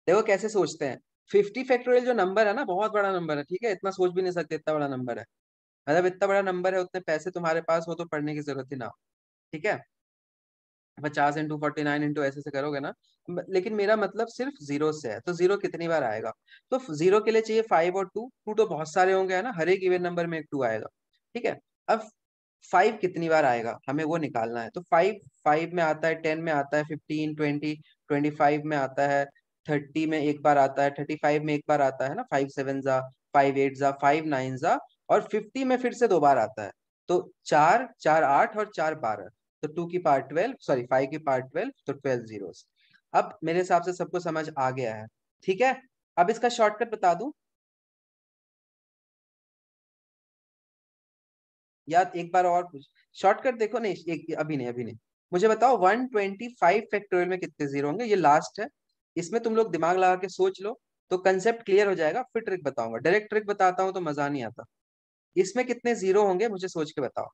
S1: देखो कैसे सोचते हैं। 50 फैक्टोरियल जो नंबर है ना, बहुत बड़ा नंबर है, ठीक है? इतना सोच भी नहीं सकते, इतना बड़ा नंबर है। मतलब इतना बड़ा नंबर है, उतने पैसे तुम्हारे पास हो तो पढ़ने की जरूरत ही ना हो, ठीक है? 50 × 49 इंटू ऐसे से करोगे ना। लेकिन मेरा मतलब सिर्फ जीरो से है, तो जीरो कितनी बार आएगा? तो जीरो के लिए चाहिए 5 और 2। 2 तो बहुत सारे होंगे, है ना? हर एक इवन नंबर में एक 2 आएगा, ठीक है? अब 5 कितनी बार आएगा हमें वो निकालना है। तो 5 5 में आता है, 10 में आता है, 15 20 25 में आता है, 30 में एक बार आता है, 35 में एक बार आता है ना, 5 7 जा, 5 8 जा, 5 9 जा, और 50 में फिर से 2 बार आता है। तो 4 4 8 और 4 12, तो 2 की पावर 12, सॉरी 5 की पावर 12, तो 12 जीरोस। अब मेरे हिसाब से सबको समझ आ गया है, ठीक है? अब इसका शॉर्टकट बता दूं, या एक बार और पूछ। शॉर्टकट देखो, नहीं एक अभी नहीं, अभी नहीं। मुझे बताओ 125 फैक्टोरियल में कितने जीरो होंगे? ये लास्ट है, इसमें तुम लोग दिमाग लगा के सोच लो तो कंसेप्ट क्लियर हो जाएगा। फिर ट्रिक बताऊंगा, डायरेक्ट ट्रिक बताता हूँ तो मजा नहीं आता। इसमें कितने जीरो होंगे मुझे सोच के बताओ।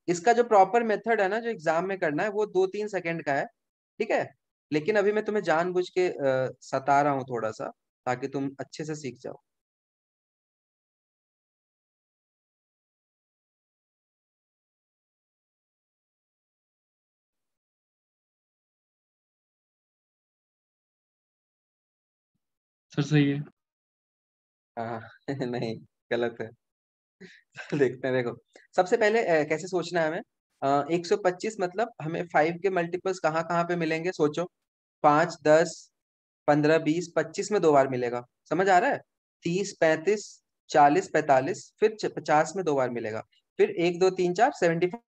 S1: इसका जो प्रॉपर मेथड है ना, जो एग्जाम में करना है, वो 2 3 सेकंड का है, ठीक है? लेकिन अभी मैं तुम्हें जानबूझ के सता रहा हूँ थोड़ा सा, ताकि तुम अच्छे से सीख जाओ।
S2: सर सही है।
S1: हाँ नहीं, गलत है। देखते हैं, देखो। सबसे पहले कैसे सोचना है हमें। 125 मतलब हमें 5 के मल्टीपल्स कहाँ कहाँ पे मिलेंगे, सोचो। 5 10 15 20 25 में 2 बार मिलेगा, समझ आ रहा है? 30 35 40 45, फिर 50 में 2 बार मिलेगा। फिर 1 2 3 4 75,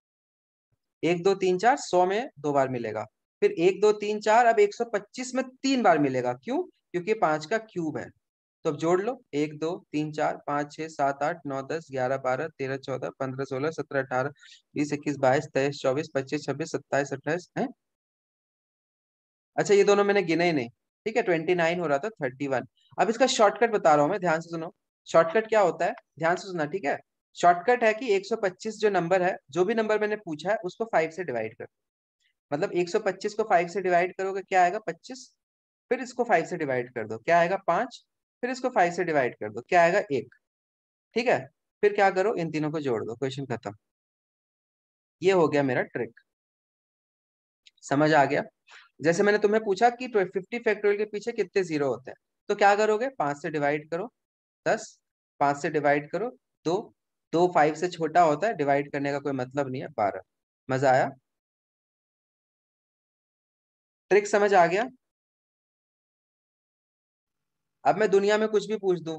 S1: 1 2 3 4 100 में 2 बार मिलेगा। फिर 1 2 3 4, अब 125 में 3 बार मिलेगा। क्यों? क्योंकि 5 का क्यूब है। तो अब जोड़ लो, 1 2 3 4 5 6 7 8 9 10 11 12 13 14 15 16 17 18 20 21 22 23 24 25 26 27 28 है। अच्छा, ये दोनों मैंने गिने ही नहीं, ठीक है? 29 हो रहा था, 31। अब इसका शॉर्टकट बता रहा हूं मैं, ध्यान से सुनो। शॉर्टकट क्या होता है, ध्यान से सुनना, ठीक है? शॉर्टकट है कि 125 जो नंबर है, जो भी नंबर मैंने पूछा है उसको 5 से डिवाइड कर। मतलब 125 को 5 से डिवाइड करोगे क्या आएगा? 25। फिर इसको 5 से डिवाइड कर दो, क्या आएगा? 5। फिर इसको 5 से डिवाइड कर दो, क्या आएगा? 1। ठीक है? फिर क्या करो, इन तीनों को जोड़ दो, क्वेश्चन खत्म। ये हो गया मेरा ट्रिक। समझ आ गया? जैसे मैंने तुम्हें पूछा कि 50 फैक्टोरियल के पीछे कितने जीरो होते हैं, तो क्या करोगे? 5 से डिवाइड करो 10, 5 से डिवाइड करो 2, 2 5 से छोटा होता है, डिवाइड करने का कोई मतलब नहीं है, 12। मजा आया? ट्रिक समझ आ गया? अब मैं दुनिया में कुछ भी पूछ दूं,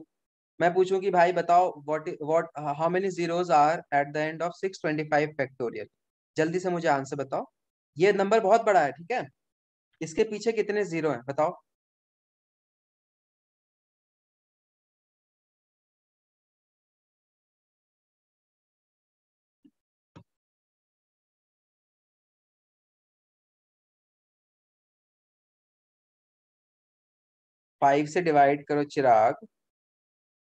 S1: मैं पूछूं कि भाई बताओ what how many zeros are at the end of 625 factorial, जल्दी से मुझे आंसर बताओ। ये नंबर बहुत बड़ा है, ठीक है? इसके पीछे कितने जीरो हैं बताओ। 5 से डिवाइड करो चिराग,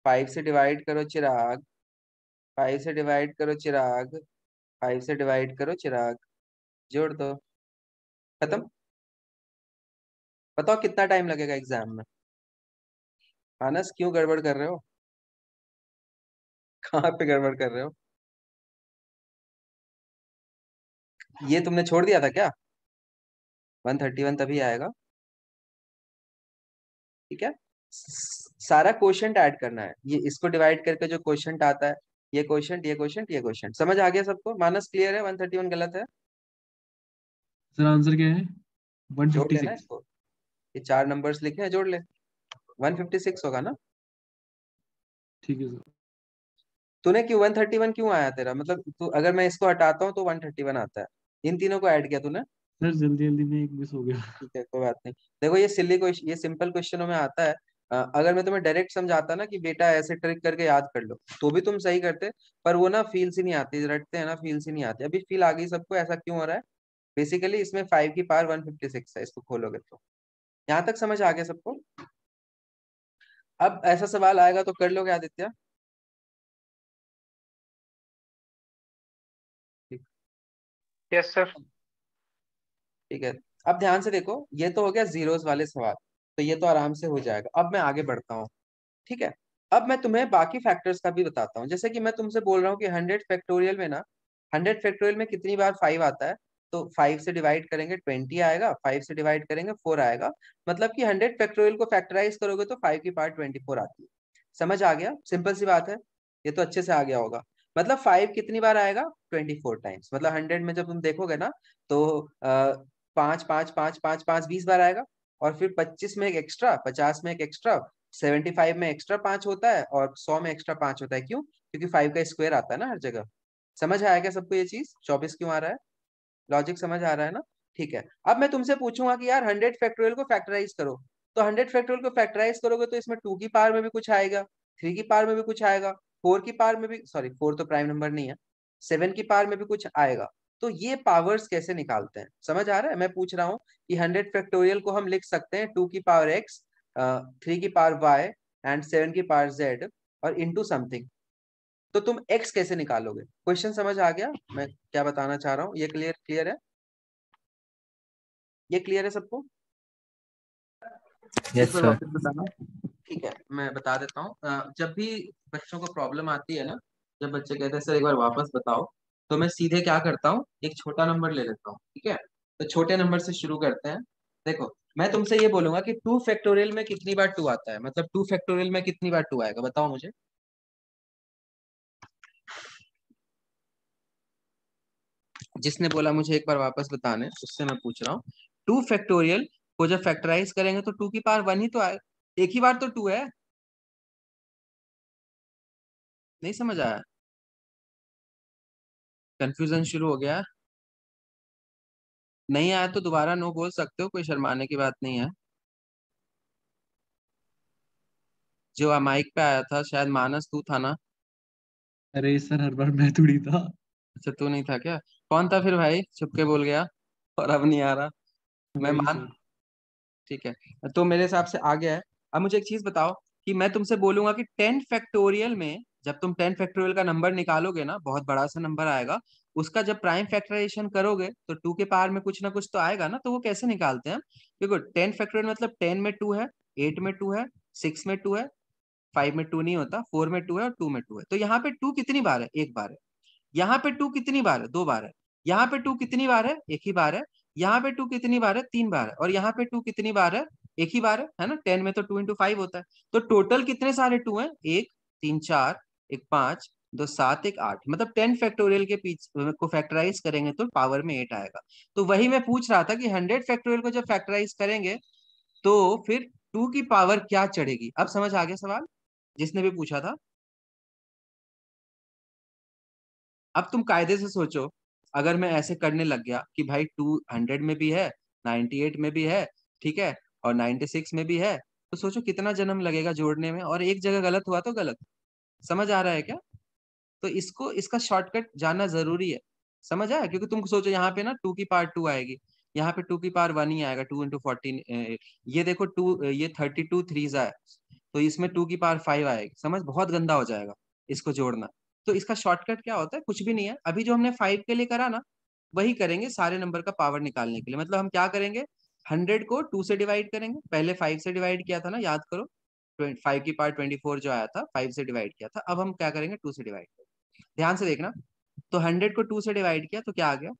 S1: 5 से डिवाइड करो चिराग, 5 से डिवाइड करो चिराग, 5 से डिवाइड करो चिराग, जोड़ दो, खत्म। बताओ कितना टाइम लगेगा एग्जाम में? मानस क्यों गड़बड़ कर रहे हो? कहाँ पे गड़बड़ कर रहे हो? ये तुमने छोड़ दिया था क्या? 131 तभी आएगा। ठीक है, सारा क्वोशंट ऐड करना है, ये इसको डिवाइड करके जो क्वोशंट आता है, ये क्वोशंट ये क्वोशंट ये क्वोशंट। समझ आ गया सबको? मानस क्लियर है? 131 गलत है?
S2: सर आंसर क्या है?
S1: जोड़ लेना
S2: 156।
S1: इसको, ये 4 नंबर्स लिखे हैं, जोड़ ले, 156 होगा ना।
S2: ठीक है सर।
S1: तूने क्यों 131 क्यों आया तेरा, मतलब तू अगर मैं इसको हटाता हूँ तो 131 आता है, इन तीनों को ऐड किया तूने।
S2: सर जल्दी जल्दी में एक मिस हो गया।
S1: ठीक है, कोई बात नहीं। देखो ये सिली क्वेश्चन, ये सिंपल क्वेश्चनों में आता है। अगर मैं तुम्हें डायरेक्ट समझाता ना कि बेटा ऐसे ट्रिक करके याद कर लो, तो भी तुम सही करते, पर वो ना फील सी नहीं आती, रटते हैं ना, फील सी नहीं आती। अभी फील आ गई सबको, ऐसा क्यों हो रहा है? बेसिकली इसमें 5 की पावर 156 है, इसको खोलोगे तो। यहाँ तक समझ आ गया सबको? अब ऐसा सवाल आएगा तो कर लोगे आदित्य? ठीक।
S3: Yes sir.
S1: ठीक है, अब ध्यान से देखो, ये तो हो गया जीरोस वाले सवाल, तो ये तो आराम से हो जाएगा। अब मैं आगे बढ़ता हूँ, ठीक है। अब मैं तुम्हें बाकी फैक्टर्स का भी बताता हूँ। जैसे कि मैं तुमसे बोल रहा हूँ कि 100 फैक्टोरियल में ना, 100 फैक्टोरियल में कितनी बार 5 आता है, तो 5 से डिवाइड करेंगे 20 आएगा, 5 से डिवाइड करेंगे 4 आएगा। मतलब कि 100 फैक्टोरियल को फैक्टराइज करोगे तो 5 की पावर 24 आती है। समझ आ गया? सिंपल सी बात है, ये तो अच्छे से आ गया होगा। मतलब 5 कितनी बार आएगा? 24 टाइम्स। मतलब 100 में जब तुम देखोगे ना, तो 5 5 5 5 5 20 बार आएगा। और फिर 25 में एक एक्स्ट्रा, 50 में एक एक्स्ट्रा, 75 में एक्स्ट्रा 5 होता है, और 100 में एक्स्ट्रा 5 होता है। क्यों? क्योंकि 5 का स्क्वायर आता है ना हर जगह। समझ आया क्या सबको ये चीज? 24 क्यों आ रहा है? लॉजिक समझ आ रहा है ना? ठीक है। अब मैं तुमसे पूछूंगा कि यार 100 फैक्टोरियल को फैक्टराइज करो, तो 100 फैक्टोरियल को फैक्टराइज करोगे तो इसमें 2 की पावर में भी कुछ आएगा, 3 की पावर में भी कुछ आएगा, 4 की पावर में भी, सॉरी 4 तो प्राइम नंबर नहीं है, 7 की पावर में भी कुछ आएगा। तो ये पावर्स कैसे निकालते हैं? समझ आ रहा है? मैं पूछ रहा हूँ कि 100 फैक्टोरियल को हम लिख सकते हैं 2 की पावर x, 3 की पावर y एंड 7 की पावर z और इनटू समथिंग। तो तुम x कैसे निकालोगे? क्वेश्चन समझ आ गया मैं क्या बताना चाह रहा हूँ? ये क्लियर है? ये क्लियर है सबको? एक
S4: यस
S1: बार
S4: सर।
S1: वापस बताना। ठीक है, मैं बता देता हूँ। जब भी बच्चों को प्रॉब्लम आती है ना, जब बच्चे कहते हैं सर एक बार वापस बताओ, तो मैं सीधे क्या करता हूँ, एक छोटा नंबर ले लेता हूँ। ठीक है, तो छोटे नंबर से शुरू करते हैं। देखो, मैं तुमसे ये बोलूंगा कि 2 फैक्टोरियल में कितनी बार 2 आता है, मतलब 2 फैक्टोरियल में कितनी बार 2 आएगा, बताओ मुझे। जिसने बोला मुझे एक बार वापस बताने, उससे मैं पूछ रहा हूँ। 2 फैक्टोरियल को जब फैक्टराइज करेंगे तो 2 की पावर 1 ही तो आए, एक ही बार तो 2 है। नहीं समझ आया? कंफ्यूजन शुरू हो गया? नहीं आया तो दोबारा नो बोल सकते हो, कोई शर्माने की बात नहीं है। जो माइक पे आया था शायद मानस, तू था ना?
S2: अरे सर हर बार मैं थोड़ी था।
S1: अच्छा, तू नहीं था क्या? कौन था फिर भाई, छुप के बोल गया और अब नहीं आ रहा? मैं
S2: वही
S1: मान,
S2: सर।
S1: ठीक है, तो मेरे हिसाब से आ गया है। अब मुझे एक चीज बताओ कि मैं तुमसे बोलूंगा कि 10 फैक्टोरियल में, जब तुम 10 फैक्टोरियल का नंबर निकालोगे ना, बहुत बड़ा सा नंबर आएगा, उसका जब प्राइम फैक्टराइजेशन करोगे तो 2 के पावर में कुछ ना कुछ तो आएगा ना। तो वो कैसे निकालते हैं? देखो 10 फैक्टोरियल मतलब 10 में 2 है, 8 में 2 है, 6 में 2 है, 5 में 2 नहीं होता, 4 में 2 है और 2 में 2 है। तो यहाँ पे 2 कितनी बार है? एक बार है। यहाँ पे 2 कितनी बार है? 2 बार है। यहाँ पे 2 कितनी बार है? एक ही बार है। यहाँ पे 2 कितनी बार है? 3 बार है। और यहाँ पे 2 कितनी बार है? एक ही बार है ना। 10 में तो 2 इंटू 5 होता है। तो टोटल कितने सारे 2 हैं? एक, 3 4, एक 5, 2 7, एक 8। मतलब 10 फैक्टोरियल के पीछे को फैक्टराइज करेंगे तो पावर में 8 आएगा। तो वही मैं पूछ रहा था कि 100 फैक्टोरियल को जब फैक्टराइज करेंगे तो फिर 2 की पावर क्या चढ़ेगी? अब समझ आ गया सवाल, जिसने भी पूछा था? अब तुम कायदे से सोचो, अगर मैं ऐसे करने लग गया कि भाई 200 में भी है, 98 में भी है, ठीक है, और 96 में भी है, तो सोचो कितना जन्म लगेगा जोड़ने में, और एक जगह गलत हुआ तो गलत। समझ आ रहा है क्या? तो इसको, इसका शॉर्टकट जानना जरूरी है। समझ आया? क्योंकि तुम सोचो यहाँ पे ना 2 की पावर 2 आएगी, यहाँ पे 2 की पावर 1 ही आएगा, 2 इंटू 14। ये देखो 2, ये 32 थ्रीज है, तो इसमें 2 की पावर 5 आएगी। समझ, बहुत गंदा हो जाएगा इसको जोड़ना। तो इसका शॉर्टकट क्या होता है? कुछ भी नहीं है। अभी जो हमने 5 के लिए करा ना, वही करेंगे सारे नंबर का पावर निकालने के लिए। मतलब हम क्या करेंगे, 100 को 2 से डिवाइड करेंगे, पहले 5 से डिवाइड किया था ना, याद करो। 5 की पावर 24 जो आया था, 5 से डिवाइड किया था। अब हम क्या करेंगे, 2 से डिवाइड करेंगे। ध्यान से देखना, तो 100 को 2 से डिवाइड किया तो क्या आ गया?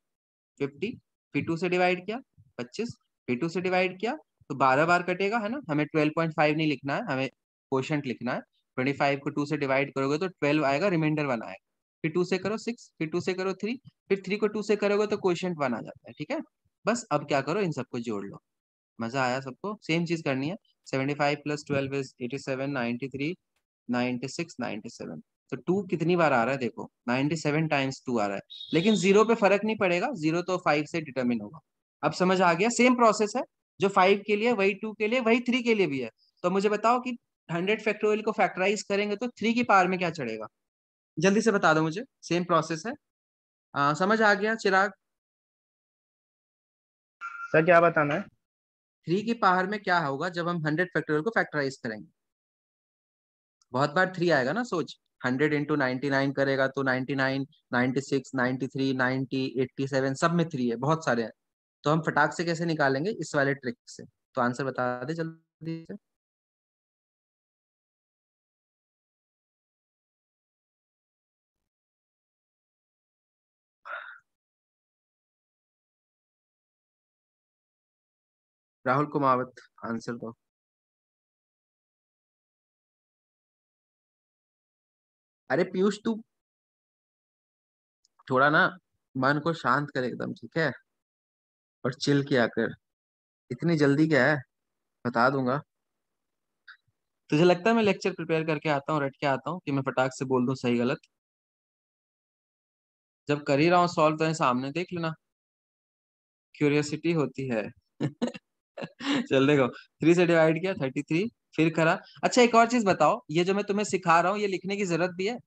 S1: 50। फिर 2 से डिवाइड किया 25, फिर 2 से डिवाइड किया तो 12 बार कटेगा, है ना। हमें 12.5 नहीं लिखना है, हमें क्वोशंट लिखना है। 25 को 2 से डिवाइड करोगे तो 12 आएगा, रिमाइंडर 1 आएगा। फिर 2 से करो 6, फिर 2 से करो 3, फिर 3 को 2 से करोगे तो क्वोशंट 1 आ जाता है, ठीक है। बस अब क्या करो, इन सबको जोड़ लो। मजा आया सबको? सेम चीज करनी है। 75 + 12 इज 87, 93, 96, 97। तो 2 कितनी बार आ रहा है देखो, 97 टाइम्स 2 आ रहा है। लेकिन जीरो पे फर्क नहीं पड़ेगा, जीरो तो 5 से डिटरमिन होगा। अब समझ आ गया? सेम प्रोसेस है, जो 5 के लिए वही 2 के लिए वही 3 के लिए भी है। तो मुझे बताओ कि 100 फैक्टोरियल को फैक्टराइज करेंगे तो 3 की पावर में क्या चढ़ेगा? जल्दी से बता दो मुझे। सेम प्रोसेस है। समझ आ गया चिराग?
S3: सर क्या बताना है?
S1: 3 की पावर में क्या होगा जब हम 100 फैक्टोरियल को फैक्टराइज करेंगे? बहुत बार 3 आएगा ना, सोच। 100 × 99 करेगा तो 99, 96, 93, 90, 87 सब में 3 है, बहुत सारे हैं। तो हम फटाक से कैसे निकालेंगे? इस वाले ट्रिक से। तो आंसर बता दे जल्दी से। राहुल कुमावत, आंसर दो। अरे पीयूष, तू थोड़ा ना मन को शांत कर एकदम, ठीक है, और चिल किया कर। इतनी जल्दी क्या है? बता दूंगा। तुझे लगता है मैं लेक्चर प्रिपेयर करके आता हूँ, रट के आता हूँ कि मैं फटाक से बोल दूं सही गलत? जब कर ही रहा हूँ सॉल्व तो सामने देख लेना, क्यूरियोसिटी होती है। चल देखो, 3 से डिवाइड किया 33, फिर करा। अच्छा एक और चीज बताओ, ये जो मैं तुम्हें सिखा रहा हूँ ये लिखने की जरूरत भी है?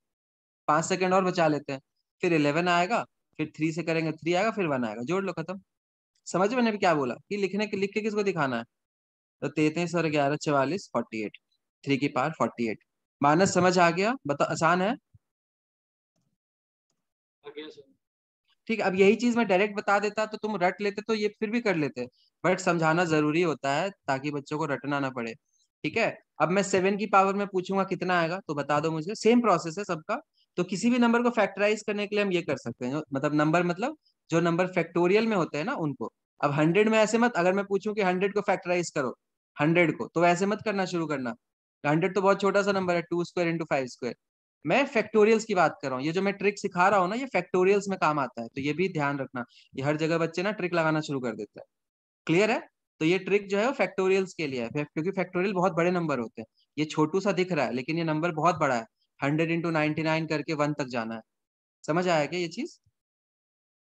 S1: 5 सेकंड और बचा लेते हैं। फिर 11 आएगा, फिर 3 से करेंगे 3 आएगा, फिर 1 आएगा, जोड़ लो, खत्म। समझ में मैंने भी क्या बोला कि लिखने के, लिख के किसको दिखाना है? तो 33 और 11, 44, 48, 3 की पावर 48। माइनस समझ आ गया? बता, आसान है। ठीक है, अब यही चीज मैं डायरेक्ट बता देता तो तुम रट लेते, तो ये फिर भी कर लेते। बट समझाना जरूरी होता है ताकि बच्चों को रटना ना पड़े। ठीक है। अब मैं 7 की पावर में पूछूंगा कितना आएगा, तो बता दो मुझे। सेम प्रोसेस है सबका। तो किसी भी नंबर को फैक्टराइज करने के लिए हम ये कर सकते हैं, मतलब नंबर, मतलब जो नंबर फैक्टोरियल में होते हैं ना उनको। अब 100 में ऐसे मत, अगर मैं पूछूं कि 100 को फैक्टराइज करो, 100 को, तो ऐसे मत करना शुरू करना। 100 तो बहुत छोटा सा नंबर है, 2² × 5²। मैं फैक्टोरियल्स की बात कर रहा हूँ। ये जो मैं ट्रिक सिखा रहा हूँ ना, ये फैक्टोरियल्स में काम आता है, तो ये भी ध्यान रखना। ये हर जगह बच्चे ना ट्रिक लगाना शुरू कर देते हैं। क्लियर है? तो ये ट्रिक जो है वो फैक्टोरियल्स के लिए है, क्योंकि फैक्टोरियल बहुत बड़े नंबर होते हैं। ये छोटू सा दिख रहा है लेकिन ये नंबर बहुत बड़ा है। 100 × 99 करके 1 तक जाना है। समझ आया क्या ये चीज?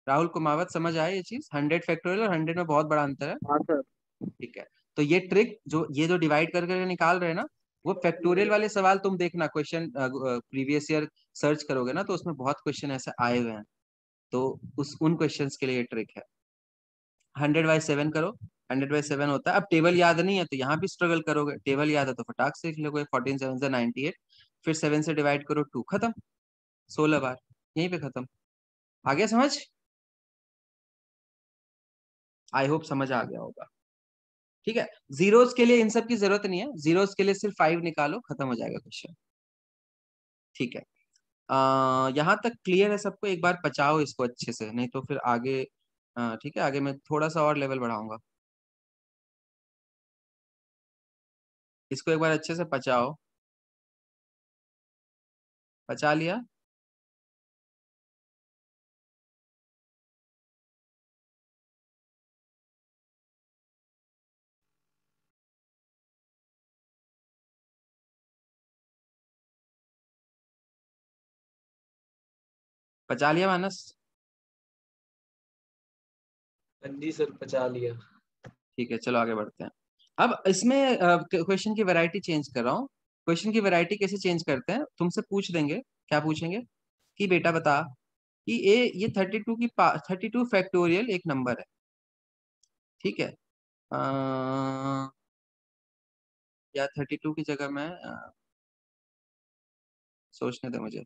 S1: राहुल कुमावत, समझ आया ये चीज? 100 फैक्टोरियल और 100 में बहुत बड़ा अंतर है।
S3: हाँ सर।
S1: ठीक है। तो ये ट्रिक जो, ये जो डिवाइड कर करके निकाल रहे हैं ना, वो फैक्टोरियल वाले सवाल तुम देखना, क्वेश्चन प्रीवियस ईयर सर्च करोगे ना तो उसमें बहुत क्वेश्चन ऐसे आए हुए हैं। तो उस उन क्वेश्चंस के लिए ये ट्रिक है। 100/7 करो। 100/7 होता है। अब टेबल याद नहीं है तो यहाँ भी स्ट्रगल करोगे, टेबल याद है तो फटाक से लिख लोगे। 14 7 से 98, फिर 7 से डिवाइड करो 2, खत्म। 16 बार, यहीं पे खत्म। आ गया समझ? आई होप समझ आ गया होगा। ठीक है। जीरोस के लिए इन सब की जरूरत नहीं है, जीरोस के लिए सिर्फ 5 निकालो, खत्म हो जाएगा क्वेश्चन। ठीक है। यहाँ तक क्लियर है सबको? एक बार पचाओ इसको अच्छे से, नहीं तो फिर आगे। ठीक है, आगे मैं थोड़ा सा और लेवल बढ़ाऊंगा। इसको एक बार अच्छे से पचाओ। पचा लिया? पचा लिया मानस?
S2: जी सर, पचा लिया।
S1: ठीक है, चलो आगे बढ़ते हैं। अब इसमें क्वेश्चन की वैरायटी चेंज कर रहा हूँ। क्वेश्चन की वैरायटी कैसे चेंज करते हैं? तुमसे पूछ देंगे, क्या पूछेंगे कि बेटा बता कि ये 32 फैक्टोरियल एक नंबर है, ठीक है। या 32 की जगह मैं सोचने दे मुझे।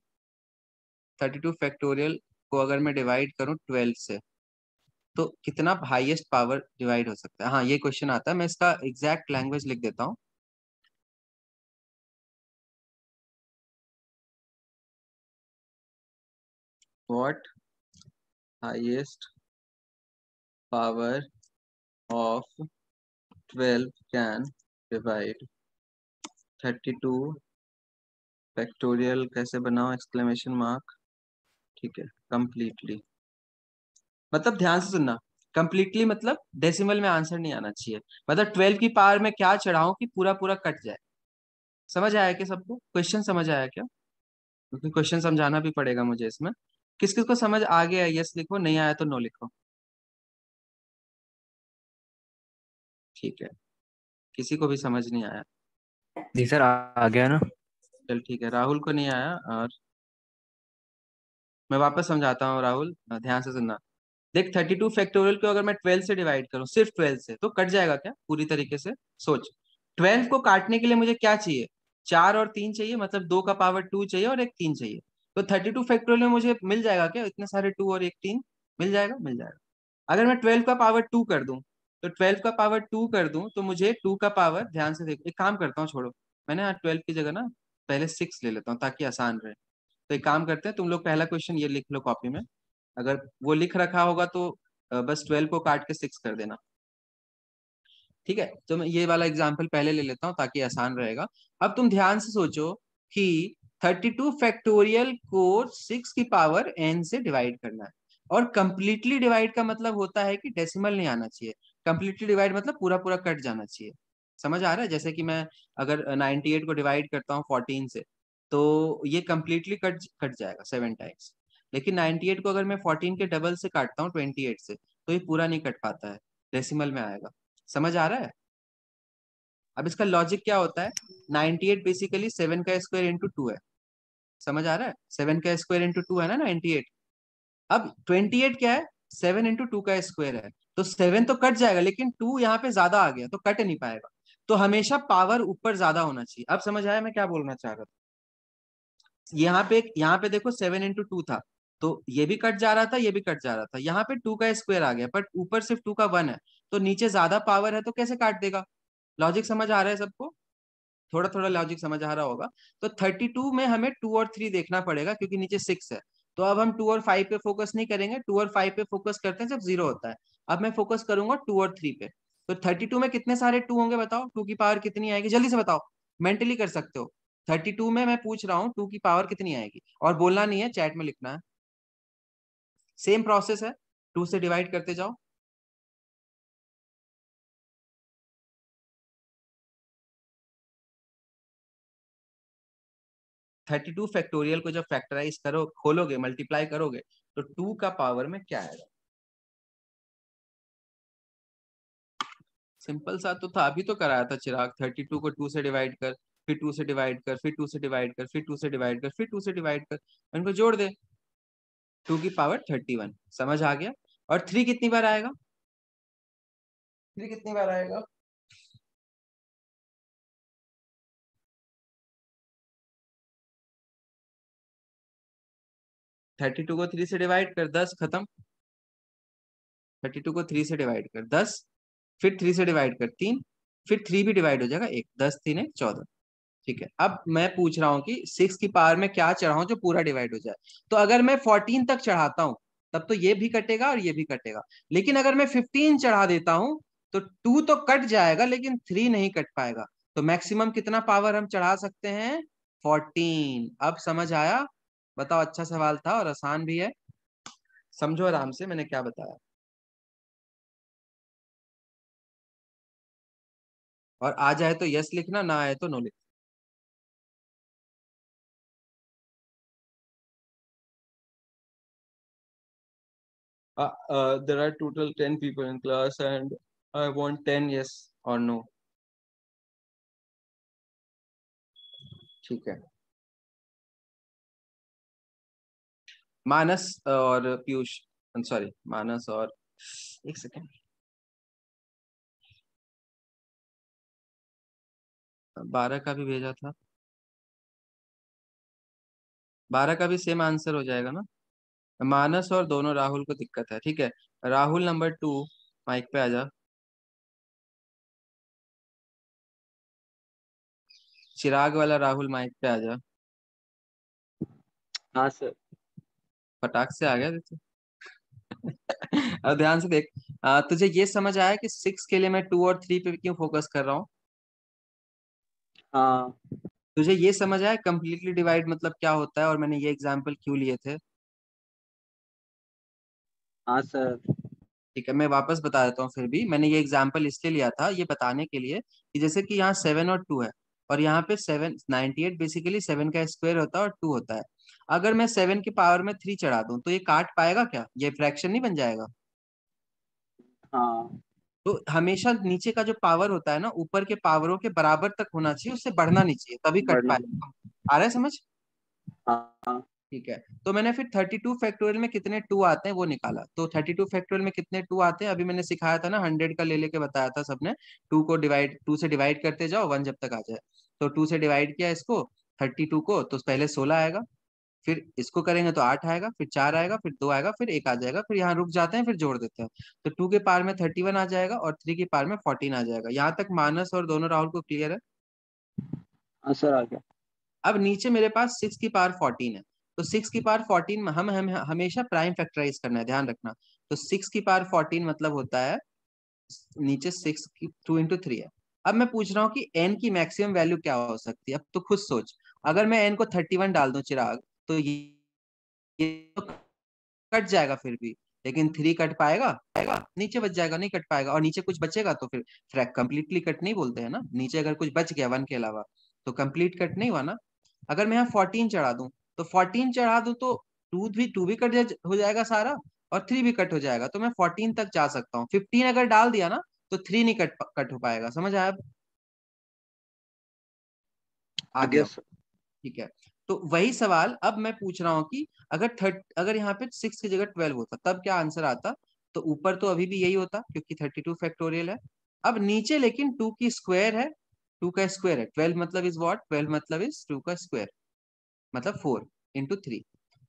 S1: 32 फैक्टोरियल को अगर मैं डिवाइड करूं 12 से, तो कितना हाईएस्ट पावर डिवाइड हो सकता है? हाँ, ये क्वेश्चन आता है। मैं इसका एग्जैक्ट लैंग्वेज लिख देता हूँ। What highest power of 12 can divide 32 factorial कैसे बनाओ एक्सक्लेमेशन मार्क। ठीक है, कंप्लीटली मतलब ध्यान से सुनना, कंप्लीटली मतलब डेसिमल में आंसर नहीं आना चाहिए, मतलब 12 की पावर में क्या चढ़ाऊं कि पूरा पूरा कट जाए। समझ आया क्या सबको? क्वेश्चन समझ आया क्या? क्योंकि क्वेश्चन समझाना भी पड़ेगा मुझे इसमें। किस किस को समझ आ गया यस लिखो, नहीं आया तो नो लिखो। ठीक है, किसी को भी समझ नहीं आया?
S4: जी सर, आ गया ना।
S1: चल ठीक है, राहुल को नहीं आया। और मैं वापस समझाता हूँ राहुल, ध्यान से सुनना। देख 32 फैक्टोरियल को अगर मैं 12 से डिवाइड करूँ, सिर्फ 12 से, तो कट जाएगा क्या पूरी तरीके से? सोच, 12 को काटने के लिए मुझे क्या चाहिए? 4 और 3 चाहिए, मतलब 2 का पावर 2 चाहिए और एक 3 चाहिए। तो 32 फैक्टोरियल में मुझे मिल जाएगा क्या इतने सारे 2 और एक 3? मिल जाएगा, मिल जाएगा। अगर मैं 12 का पावर 2 कर दूं, तो 12 का पावर 2 कर दूं तो मुझे 2 का पावर, ध्यान से देखो, एक काम करता हूँ, छोड़ो, मैंने 12 की जगह ना पहले 6 ले लेता हूँ ताकि आसान रहे। तो एक काम करते हैं, तुम लोग पहला क्वेश्चन ये लिख लो कॉपी में, अगर वो लिख रखा होगा तो बस 12 को काट के 6 कर देना। ठीक है, तो मैं ये वाला एग्जाम्पल पहले ले लेता हूँ ताकि आसान रहेगा। अब तुम ध्यान से सोचो कि 32 फैक्टोरियल को 6 की पावर n से डिवाइड करना है। और कंप्लीटली डिवाइड का मतलब होता है कि डेसिमल नहीं आना चाहिए। कंप्लीटली डिवाइड मतलब पूरा पूरा कट जाना चाहिए। समझ आ रहा है? जैसे कि मैं अगर 98 को डिवाइड करता हूँ 14 से, तो ये कंप्लीटली कट कट जाएगा 7 टाइम्स। लेकिन 98 को अगर मैं 14 के डबल से काटता हूँ 28 से, तो ये पूरा नहीं कट पाता है, डेसिमल में आएगा। समझ आ रहा है? अब इसका लॉजिक क्या होता है? 98 बेसिकली 7 का स्क्वायर इंटू 2 है। समझ आ रहा है? 7 का स्क्वायर इंटू 2 है ना 98। अब 28 क्या है? 7 इंटू 2 का स्क्वायर है। तो 7 तो कट जाएगा, लेकिन 2 यहाँ पे ज्यादा आ गया तो कट नहीं पाएगा। तो हमेशा पावर ऊपर ज्यादा होना चाहिए। अब समझ आया मैं क्या बोलना चाह रहा था? यहाँ पे देखो 7 इंटू 2 था, तो ये भी कट जा रहा था, ये भी कट जा रहा था। यहाँ पे 2 का स्क्वायर आ गया, बट ऊपर सिर्फ 2 का 1 है, तो नीचे ज्यादा पावर है तो कैसे काट देगा? लॉजिक समझ आ रहा है सबको? थोड़ा थोड़ा लॉजिक समझ आ रहा होगा। तो 32 में हमें 2 और 3 देखना पड़ेगा क्योंकि नीचे 6 है। तो अब हम 2 और 5 पे फोकस नहीं करेंगे, 2 और 5 पे फोकस करते हैं जब 0 होता है। अब मैं फोकस करूंगा 2 और 3 पे। तो 32 में कितने सारे 2 होंगे बताओ? 2 की पावर कितनी आएगी जल्दी से बताओ, मेंटली कर सकते हो। 32 में मैं पूछ रहा हूँ 2 की पावर कितनी आएगी, और बोलना नहीं है, चैट में लिखना है। सेम प्रोसेस है, 2 से डिवाइड करते जाओ। थर्टी टू फैक्टोरियल को जब फैक्टराइज करो, खोलोगे, मल्टीप्लाई करोगे, तो 2 का पावर में क्या आएगा? सिंपल सा तो था, अभी तो कराया था चिराग। 32 को 2 से डिवाइड कर, फिर 2 से डिवाइड कर, फिर 2 से डिवाइड कर, फिर 2 से डिवाइड कर, फिर 2 से डिवाइड कर, इनको जोड़ दे, 2 की पावर 31। समझ आ गया? और 3 कितनी बार आएगा? 3 कितनी बार आएगा? थर्टी टू को 3 से डिवाइड कर, 10, खत्म। 32 को 3 से डिवाइड कर 10, फिर 3 से डिवाइड कर 3, फिर 3 भी डिवाइड हो जाएगा 1, 10 3 1 14। ठीक है, अब मैं पूछ रहा हूँ कि 6 की पावर में क्या चढ़ाऊं जो पूरा डिवाइड हो जाए। तो अगर मैं 14 तक चढ़ाता हूं, तब तो ये भी कटेगा और ये भी कटेगा। लेकिन अगर मैं 15 चढ़ा देता हूं, तो 2 तो कट जाएगा लेकिन 3 नहीं कट पाएगा। तो मैक्सिमम कितना पावर हम चढ़ा सकते हैं? 14। अब समझ आया? बताओ, अच्छा सवाल था और आसान भी है। समझो आराम से मैंने क्या बताया। और आ जाए तो यस लिखना, ना आए तो नो लिखना। There are total 10 people in class and I want 10 yes or no. ठीक है, मानस और पीयूष, सॉरी मानस और, एक सेकेंड, 12 का भी भेजा था, 12 का भी सेम आंसर हो जाएगा ना? मानस और दोनों राहुल को दिक्कत है। ठीक है, राहुल नंबर 2 माइक पे आ जा। चिराग वाला राहुल माइक पे आ जा।
S4: हाँ सर।
S1: फटाक से आ गया देखो। अब ध्यान से देख, तुझे ये समझ आया कि 6 के लिए मैं 2 और 3 पे क्यों फोकस कर रहा हूँ?
S5: हाँ
S1: तुझे ये समझ आया कंप्लीटली डिवाइड मतलब क्या होता है और मैंने ये एग्जाम्पल क्यों लिए थे?
S5: हाँ सर।
S1: ठीक है, मैं वापस बता देता हूँ। फिर भी मैंने ये एग्जाम्पल इसलिए लिया था, ये बताने के लिए कि जैसे कि यहाँ 7 और 2 है, और यहाँ पे 798 बेसिकली 7 का स्क्वायर होता है और 2 होता है। अगर मैं 7 की पावर में 3 चढ़ा दूं तो ये काट पाएगा क्या? ये फ्रैक्शन नहीं बन जाएगा?
S5: हाँ
S1: तो हमेशा नीचे का जो पावर होता है ना, ऊपर के पावरों के बराबर तक होना चाहिए, उससे बढ़ना नहीं चाहिए, तभी कट
S5: बढ़ना।
S1: पाएगा। आ रहा है समझ?
S5: हाँ
S1: ठीक है, तो मैंने फिर 32 फैक्टोरियल में कितने 2 आते हैं वो निकाला। तो 32 फैक्टोरियल में कितने 2 आते हैं, अभी मैंने सिखाया था ना, 100 का ले लेके बताया था सबने। 2 से डिवाइड करते जाओ 1 जब तक आ जाए। तो 2 से डिवाइड किया इसको 32 को, तो पहले 16 आएगा, फिर इसको करेंगे तो 8 आएगा, फिर 4 आएगा, फिर 2 आएगा, फिर 1 आ जाएगा, फिर यहाँ रुक जाते हैं, फिर जोड़ देते हैं। तो 2 के पावर में 31 आ जाएगा और 3 के पावर में 14 आ जाएगा। यहाँ तक मानस और दोनों राहुल को क्लियर है?
S5: हाँ सर आ गया।
S1: अब नीचे मेरे पास 6 की पावर 14 है, तो 6 की पावर 14 में हम हमेशा प्राइम फैक्टराइज करना है, ध्यान रखना। तो 6 की पावर 14 मतलब होता है, नीचे 6 की 2 इंटू 3 है। अब मैं पूछ रहा हूँ कि n की मैक्सिमम वैल्यू क्या हो सकती है। अब तो खुद सोच, अगर मैं n को 31 डाल दूं चिराग, तो ये तो कट जाएगा फिर भी, लेकिन 3 कट पाएगा? नीचे बच जाएगा, नहीं कट पाएगा। और नीचे कुछ बचेगा तो फिर फ्रैक कंप्लीटली कट नहीं बोलते हैं ना, नीचे अगर कुछ बच गया 1 के अलावा तो कंप्लीट कट नहीं हुआ ना। अगर मैं यहाँ 14 चढ़ा दूं, तो 14 चढ़ा दूं तो 2 भी कट हो जाएगा सारा, और 3 भी कट हो जाएगा, तो मैं 14 तक जा सकता हूँ। 15 अगर डाल दिया ना तो 3 नहीं कट हो पाएगा। समझ आया? अब आ
S5: आ
S1: गया?
S5: गया सर।
S1: ठीक है, तो वही सवाल अब मैं पूछ रहा हूँ कि अगर यहाँ पे 6 की जगह 12 होता तब क्या आंसर आता? तो ऊपर तो अभी भी यही होता क्योंकि 32 फैक्टोरियल है। अब नीचे लेकिन 2 की स्क्वायर है, 2 का स्क्वायर है, 12 मतलब इज व्हाट? 12 मतलब इज 2 का स्क्वायर, मतलब 4 इंटू 3।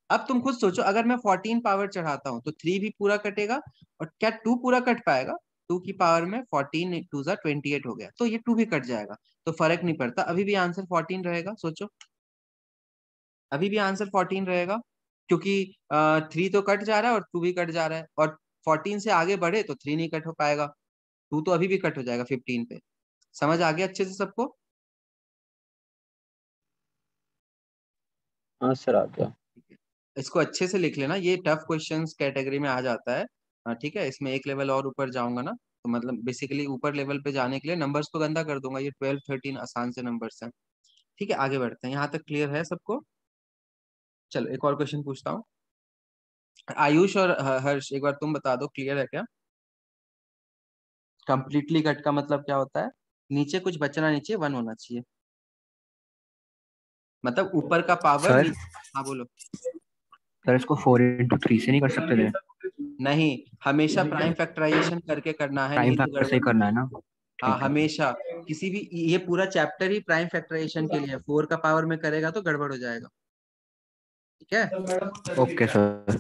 S1: अब तुम खुद सोचो, अगर मैं 14 पावर चढ़ाता हूँ तो 3 भी पूरा कटेगा, और क्या 2 पूरा कट पाएगा? 2 की पावर में 14 2 जा 28 हो गया, तो ये 2 भी कट जाएगा, तो फर्क नहीं पड़ता, अभी भी आंसर 14 रहेगा। सोचो, अभी भी आंसर 14 रहेगा, क्योंकि 3 तो कट जा रहा है और 2 भी कट जा रहा है, और 14 से आगे बढ़े तो 3 नहीं कट हो पाएगा, 2 तो अभी भी कट हो जाएगा 15 पे। समझ आ गया अच्छे से सबको?
S5: हाँ सर आ गया।
S1: ठीक है, इसको अच्छे से लिख लेना, ये टफ क्वेश्चंस कैटेगरी में आ जाता है। ठीक है, इसमें एक लेवल और ऊपर जाऊंगा ना, तो मतलब बेसिकली ऊपर लेवल पे जाने के लिए नंबर्स को गंदा कर दूंगा, ये 12 13 आसान से नंबर्स हैं। ठीक है, आगे बढ़ते हैं। यहाँ तक क्लियर है सबको? चलो एक और क्वेश्चन पूछता हूँ। आयुष और हर्ष, एक बार तुम बता दो, क्लियर है क्या? कंप्लीटली कट का मतलब क्या होता है? नीचे कुछ बचना नहीं चाहिए, 1 होना चाहिए, मतलब ऊपर का पावर
S4: सर
S1: नीचे। हाँ बोलो।
S4: सर इसको 4 into 3 से नहीं कर सकते थे?
S1: नहीं, हमेशा प्राइम फैक्टराइजेशन करके करना है,
S4: प्राइम
S1: नहीं तो
S4: फैक्टर से ही
S1: गड़बड़ हो
S4: करना है
S1: जाएगा।
S4: ना?
S1: हाँ,
S4: ठीक है।
S1: हमेशा, किसी भी, ये पूरा चैप्टर ही प्राइम फैक्टराइजेशन के लिए है, 4 का पावर में करेगा तो गड़बड़ हो जाएगा। ठीक है,
S4: ओके सर।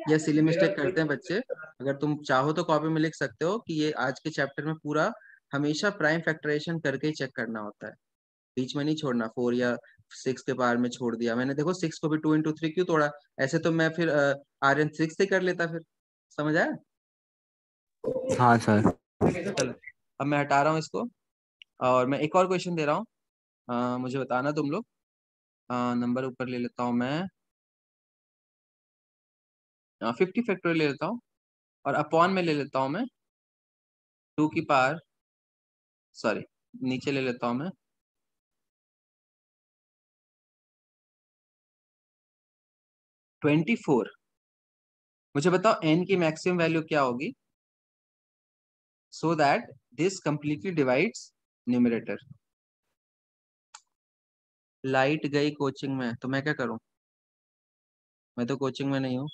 S1: ये सिली मिस्टेक करते हैं बच्चे। अगर तुम चाहो तो कॉपी में लिख सकते हो कि ये आज के चैप्टर में पूरा हमेशा प्राइम फैक्टराइजेशन करके ही चेक करना होता है, बीच में नहीं छोड़ना। 4 या 6 के पावर में छोड़ दिया मैंने, देखो 6 को भी 2 इंटू 3 क्यों तोड़ा? ऐसे तो मैं फिर आर्यन 6 से कर लेता फिर। समझ आया?
S4: हाँ सर।
S1: चलो, अब मैं हटा रहा हूँ इसको, और मैं एक और क्वेश्चन दे रहा हूँ। मुझे बताना तुम लोग। नंबर ऊपर ले लेता हूँ मैं, 50 फैक्टोरियल ले लेता हूँ, और अपॉन में ले लेता हूँ मैं 2 की पावर, सॉरी, नीचे ले लेता हूँ मैं 24। मुझे बताओ n की मैक्सिमम वैल्यू क्या होगी, so that this completely divides numerator. Light गई कोचिंग में, तो मैं क्या करूं? मैं तो कोचिंग में नहीं हूँ।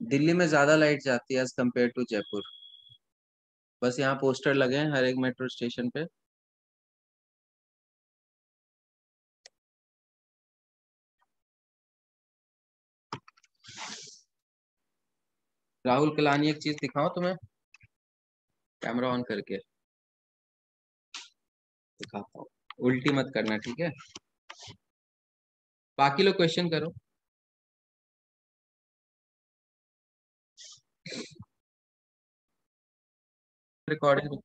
S1: दिल्ली में ज्यादा लाइट जाती है एज कम्पेयर टू जयपुर, बस यहाँ पोस्टर लगे हैं हर एक मेट्रो स्टेशन पे। राहुल कलानी, एक चीज दिखाओ तुम्हें, कैमरा ऑन करके दिखाता हूँ, उल्टी मत करना, ठीक है? बाकी लोग क्वेश्चन करो। रिकॉर्डिंग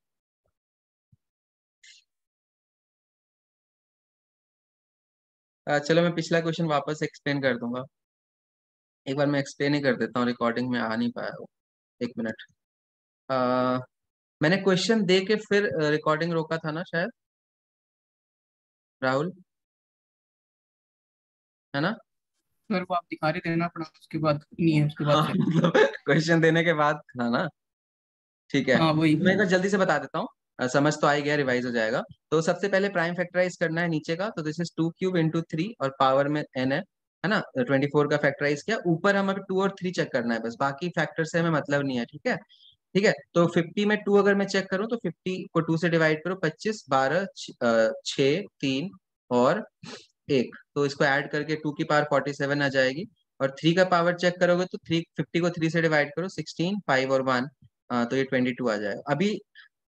S1: चलो मैं पिछला क्वेश्चन वापस एक्सप्लेन कर दूंगा। एक बार मैं एक्सप्लेन ही कर देता हूँ, रिकॉर्डिंग में आ नहीं पाया वो। एक मिनट। मैंने क्वेश्चन दे के फिर रिकॉर्डिंग रोका था ना शायद, राहुल, है ना?
S6: सर वो आप दिखा रहे थे ना अपना, उसके बाद नहीं है, उसके बाद
S1: हाँ,
S6: से।
S1: मतलब क्वेश्चन देने के बाद था ना, ठीक है।
S6: हाँ वही।
S1: मैं एक बार जल्दी से बता देता हूँ, समझ तो आ ही गया, रिवाइज हो जाएगा। तो सबसे पहले प्राइम फैक्टराइज करना है नीचे का, तो दिस इज 2³ × 3 और पावर में n है ना। 24 का फैक्टराइज किया, ऊपर हमें 2 और 3 चेक करना है बस, बाकी फैक्टर से हमें मतलब नहीं है, ठीक है? ठीक है, तो 50 में 2 अगर मैं चेक करूं तो 50 को 2 से डिवाइड करो, 25 12 6 3 और 1, तो इसको ऐड करके 2 की पावर 47 आ जाएगी। और 3 का पावर चेक करोगे तो 50 को 3 से डिवाइड करो, 16 5 और 1, तो ये 22 आ जाएगा। अभी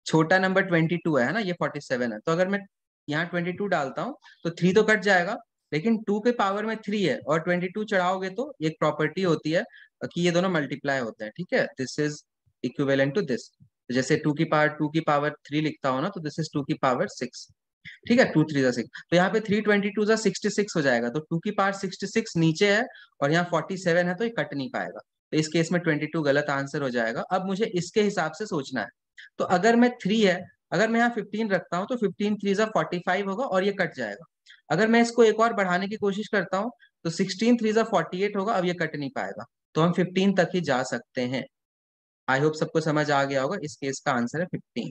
S1: छोटा नंबर 22 है ना, ये 47 है, तो अगर मैं यहाँ 22 डालता हूँ तो 3 तो कट जाएगा, लेकिन 2 के पावर में 3 है और 22 चढ़ाओगे तो एक प्रॉपर्टी होती है कि ये दोनों मल्टीप्लाई होते हैं, ठीक है? This is equivalent to this. जैसे 2 की पावर 3 लिखता हो ना, तो दिस इज 2 की पावर 6, ठीक है? 2 3 6, तो यहाँ पे 3 22 66 हो जाएगा, तो 2 की पावर 66 नीचे है और यहाँ 47 है, तो ये कट नहीं पाएगा, तो इस केस में 22 गलत आंसर हो जाएगा। अब मुझे इसके हिसाब से सोचना है, तो अगर मैं 3 है, अगर मैं यहाँ 15 रखता हूँ तो 15 3 45 होगा और ये कट जाएगा। अगर मैं इसको एक और बढ़ाने की कोशिश करता हूँ तो 16 3 48 होगा, अब ये कट नहीं पाएगा, तो हम 15 तक ही जा सकते हैं। आई होप सबको समझ आ गया होगा, इस केस का आंसर है 15।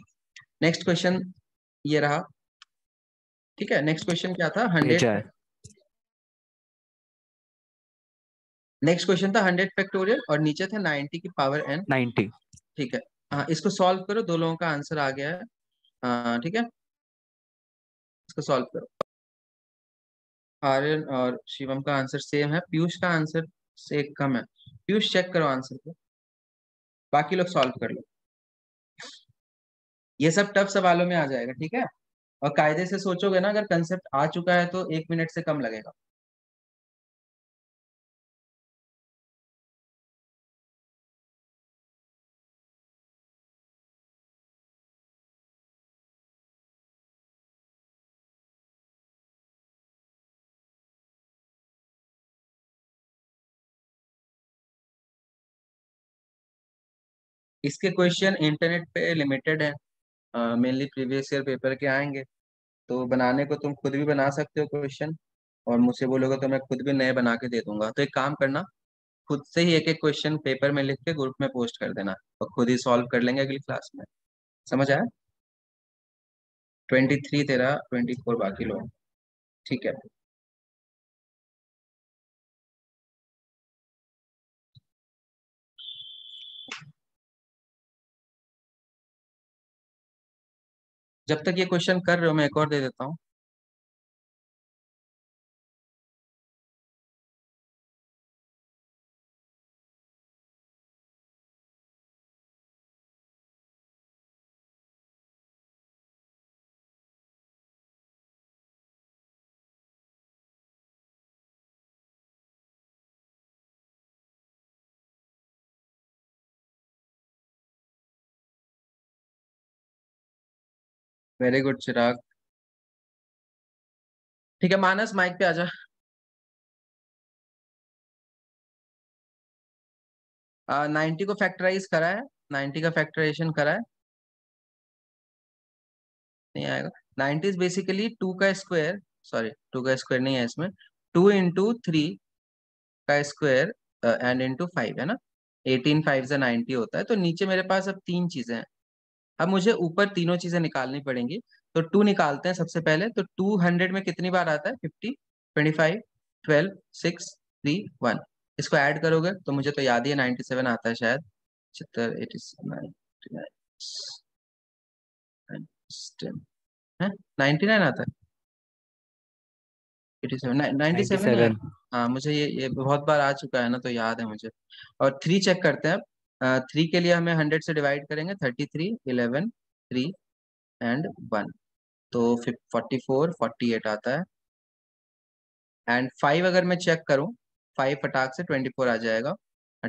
S1: नेक्स्ट क्वेश्चन ये रहा, ठीक है? नेक्स्ट क्वेश्चन क्या था? 100।
S4: भेजा है।
S1: नेक्स्ट क्वेश्चन था 100 फैक्टोरियल और नीचे था 90 की पावर n,
S4: 90।
S1: ठीक है? हाँ, इसको सॉल्व करो, दो लोगों का आंसर आ गया है। हाँ ठीक है, इसको सॉल्व करो। आर्यन और शिवम का आंसर सेम है, पीयूष का आंसर से एक कम है। पीयूष चेक करो आंसर को, बाकी लोग सॉल्व कर लो। ये सब टफ सवालों में आ जाएगा, ठीक है? और कायदे से सोचोगे ना, अगर कंसेप्ट आ चुका है तो 1 मिनट से कम लगेगा। इसके क्वेश्चन इंटरनेट पे लिमिटेड है, मेनली प्रीवियस ईयर पेपर के आएंगे, तो बनाने को तुम खुद भी बना सकते हो क्वेश्चन, और मुझसे बोलोगे तो मैं खुद भी नए बना के दे दूंगा। तो एक काम करना, खुद से ही एक एक क्वेश्चन पेपर में लिख के ग्रुप में पोस्ट कर देना, और खुद ही सॉल्व कर लेंगे अगली क्लास में। समझ आया? 23 तेरा, 24 बाकी लोग, ठीक है? जब तक ये क्वेश्चन कर रहे हो मैं एक और दे देता हूँ। वेरी गुड चिराग। ठीक है मानस, माइक पे आजा। 90 को फैक्टराइज करा है, 90 का फैक्टराइजेशन करा है, नहीं आएगा। 90 इज बेसिकली 2 का स्क्वायर, सॉरी 2 का स्क्वायर नहीं है इसमें, 2 × 3 का स्क्वायर एंड इंटू 5 है ना। 18 5 से 90 होता है, तो नीचे मेरे पास अब 3 चीजें हैं, अब मुझे ऊपर तीनों चीजें निकालनी पड़ेंगी। तो 2 निकालते हैं सबसे पहले, तो 200 में कितनी बार आता है? 50 25 12 6 3 1, इसको ऐड करोगे तो मुझे तो याद ही है 97 आता है शायद, 76 89 है, 99 आता है, 87 97 है।
S4: 97।
S1: हाँ मुझे ये बहुत बार आ चुका है ना, तो याद है मुझे। और 3 चेक करते हैं, 3 के लिए हमें 100 से डिवाइड करेंगे, 33, 11, 3 एंड 1, तो 44, 48 आता है। एंड 5 अगर मैं चेक करूं, 5 फटाक से 24 आ जाएगा,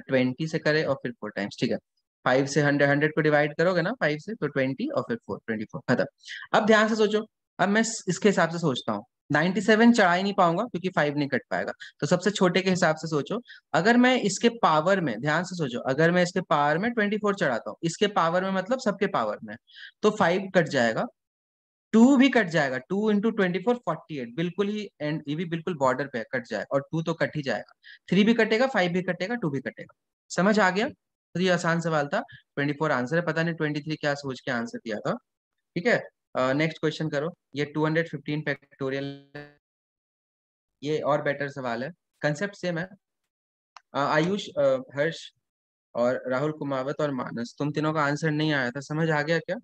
S1: 20 से करे और फिर 4 टाइम्स, ठीक है। 5 से 100 को डिवाइड करोगे ना 5 से, तो 20 और फिर 4, 24 खत्म। अब ध्यान से सोचो, अब मैं इसके हिसाब से सोचता हूँ, 97 चढ़ा ही नहीं पाऊंगा क्योंकि 5 नहीं कट पाएगा, तो सबसे छोटे के हिसाब से सोचो। अगर मैं इसके पावर में, ध्यान से सोचो, अगर मैं इसके पावर में 24 चढ़ाता हूँ, इसके पावर में मतलब सबके पावर में, तो 5 कट जाएगा, 2 भी कट जाएगा, 2 इंटू 24, 48, बिल्कुल ही एंड, ये भी बिल्कुल बॉर्डर पे कट जाएगा, और 2 तो कट ही जाएगा, 3 भी कटेगा, 5 भी कटेगा, 2 भी कटेगा। समझ आ गया? तो ये आसान सवाल था, 24 आंसर है, पता नहीं 23 क्या सोच के आंसर दिया था। ठीक है, नेक्स्ट क्वेश्चन करो। ये 215 फैक्टोरियल, ये और बेटर सवाल है, कंसेप्ट सेम है। आयुष, हर्ष और राहुल कुमावत और मानस, तुम तीनों का आंसर नहीं आया था, समझ आ गया क्या?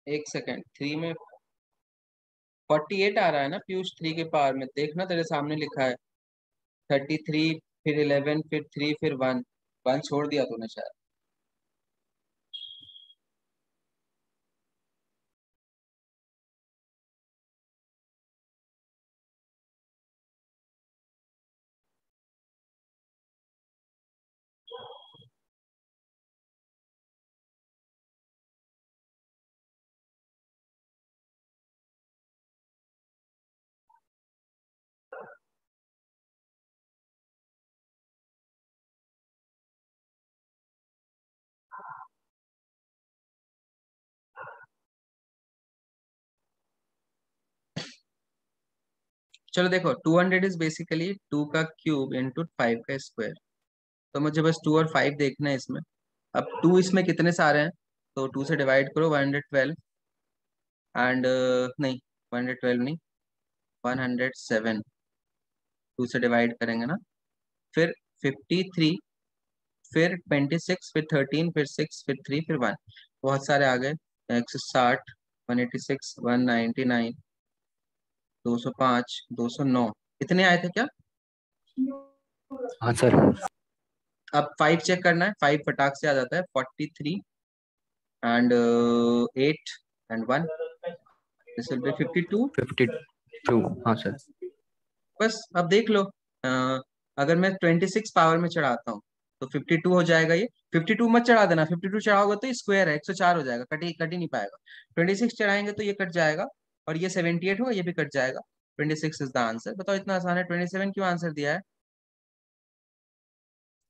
S1: एक सेकेंड, 3 में 48 आ रहा है ना पीयूष, 3 के पावर में देखना, तेरे सामने लिखा है 33, फिर 11, फिर 3, फिर 1, 1 छोड़ दिया तूने शायद। चलो देखो, 200 इज बेसिकली 2 का क्यूब इंटू 5 का स्क्वायर, तो मुझे बस 2 और 5 देखना है इसमें। अब 2 इसमें कितने सारे हैं, तो 2 से डिवाइड करो, 112 एंड नहीं, 112 नहीं, 107, 2 से डिवाइड करेंगे ना, फिर 53, फिर 26, फिर 13, फिर 6, फिर 3, फिर 1, बहुत सारे आ गए, 160, 186, 199, 205, 209, इतने आए थे क्या?
S4: हाँ सर।
S1: अब 5 चेक करना है, 5 फटाक से आ जाता है, 43 and 8 and 1, this will be 52।
S4: 52। हाँ सर।
S1: बस अब देख लो, अगर मैं 26 पावर में चढ़ाता हूँ तो 52 हो जाएगा। ये 52 मत चढ़ा देना, 52 चढ़ाओगे तो स्क्वायर है, 104 हो जाएगा, कट ही नहीं पाएगा। 26 चढ़ाएंगे तो ये कट जाएगा, और ये 78 होगा, ये भी कट जाएगा। 26 इज द आंसर। बताओ इतना आसान है, 27 क्यों आंसर दिया है?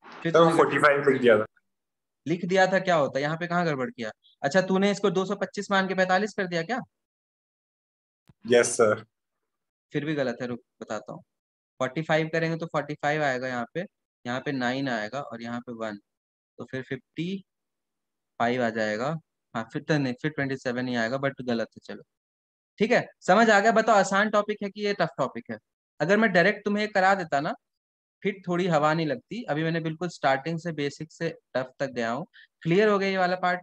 S1: फिर
S7: तो
S1: तूने
S7: 45 लिख दिया था।
S1: लिख दिया था, क्या होता है यहाँ पे, कहाँ गड़बड़ किया? अच्छा, तूने इसको 225 मान के 45 कर दिया क्या?
S7: Yes sir.
S1: फिर भी गलत है, रुक बताता हूँ। 45 करेंगे तो 45 आएगा यहाँ पे 9 आएगा, और यहाँ पे 1, तो फिर 55 आ जाएगा। हाँ, फिर तो नहीं, फिर 27 ही आएगा, बट गलत है। चलो ठीक है, समझ आ गया। बताओ आसान टॉपिक है कि ये टफ टॉपिक है? अगर मैं डायरेक्ट तुम्हें करा देता ना, फिर थोड़ी हवा नहीं लगती। अभी मैंने बिल्कुल स्टार्टिंग से बेसिक से टफ तक गया हूँ। क्लियर हो गया ये वाला पार्ट?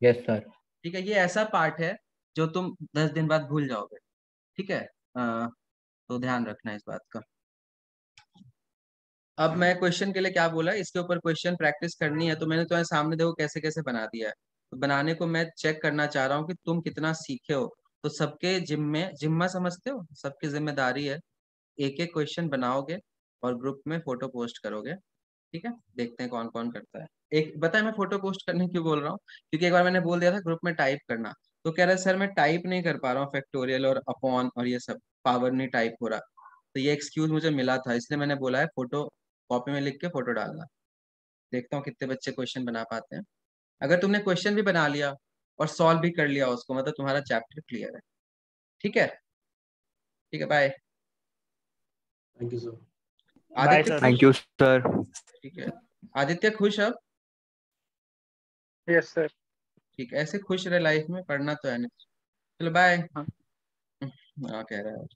S4: Yes sir.
S1: ठीक है, ये ऐसा पार्ट है जो तुम 10 दिन बाद भूल जाओगे। ठीक है, तो ध्यान रखना इस बात का। अब मैं क्वेश्चन के लिए क्या बोला, इसके ऊपर क्वेश्चन प्रैक्टिस करनी है, तो मैंने तुम्हारे सामने देखो कैसे कैसे बना दिया है। तो बनाने को मैं चेक करना चाह रहा हूँ कि तुम कितना सीखे हो। तो सबके जिम्मा समझते हो, सबकी जिम्मेदारी है, एक एक क्वेश्चन बनाओगे और ग्रुप में फोटो पोस्ट करोगे। ठीक है, देखते हैं कौन कौन करता है। एक बताए, मैं फोटो पोस्ट करने क्यों बोल रहा हूँ, क्योंकि एक बार मैंने बोल दिया था ग्रुप में टाइप करना, तो कह रहा है सर मैं टाइप नहीं कर पा रहा हूँ, फैक्टोरियल और अपॉन और ये सब पावर नहीं टाइप हो रहा। तो ये एक्सक्यूज मुझे मिला था, इसलिए मैंने बोला है फोटो कॉपी में लिख के फोटो डालना। देखता हूँ कितने बच्चे क्वेश्चन बना पाते हैं। अगर तुमने क्वेश्चन भी बना लिया और सॉल्व भी कर लिया उसको, मतलब तुम्हारा चैप्टर क्लियर है। ठीक है, ठीक है, bye.
S2: Thank you sir.
S1: Aditya
S3: sir.
S4: Thank
S1: खुश?
S4: you, sir.
S1: ठीक है, आदित्य खुश अब?
S3: Yes, sir.
S1: ठीक, ऐसे खुश रहे लाइफ में, पढ़ना तो है नहीं। चलो बाय।
S3: हाँ।
S1: हाँ कह रहा है।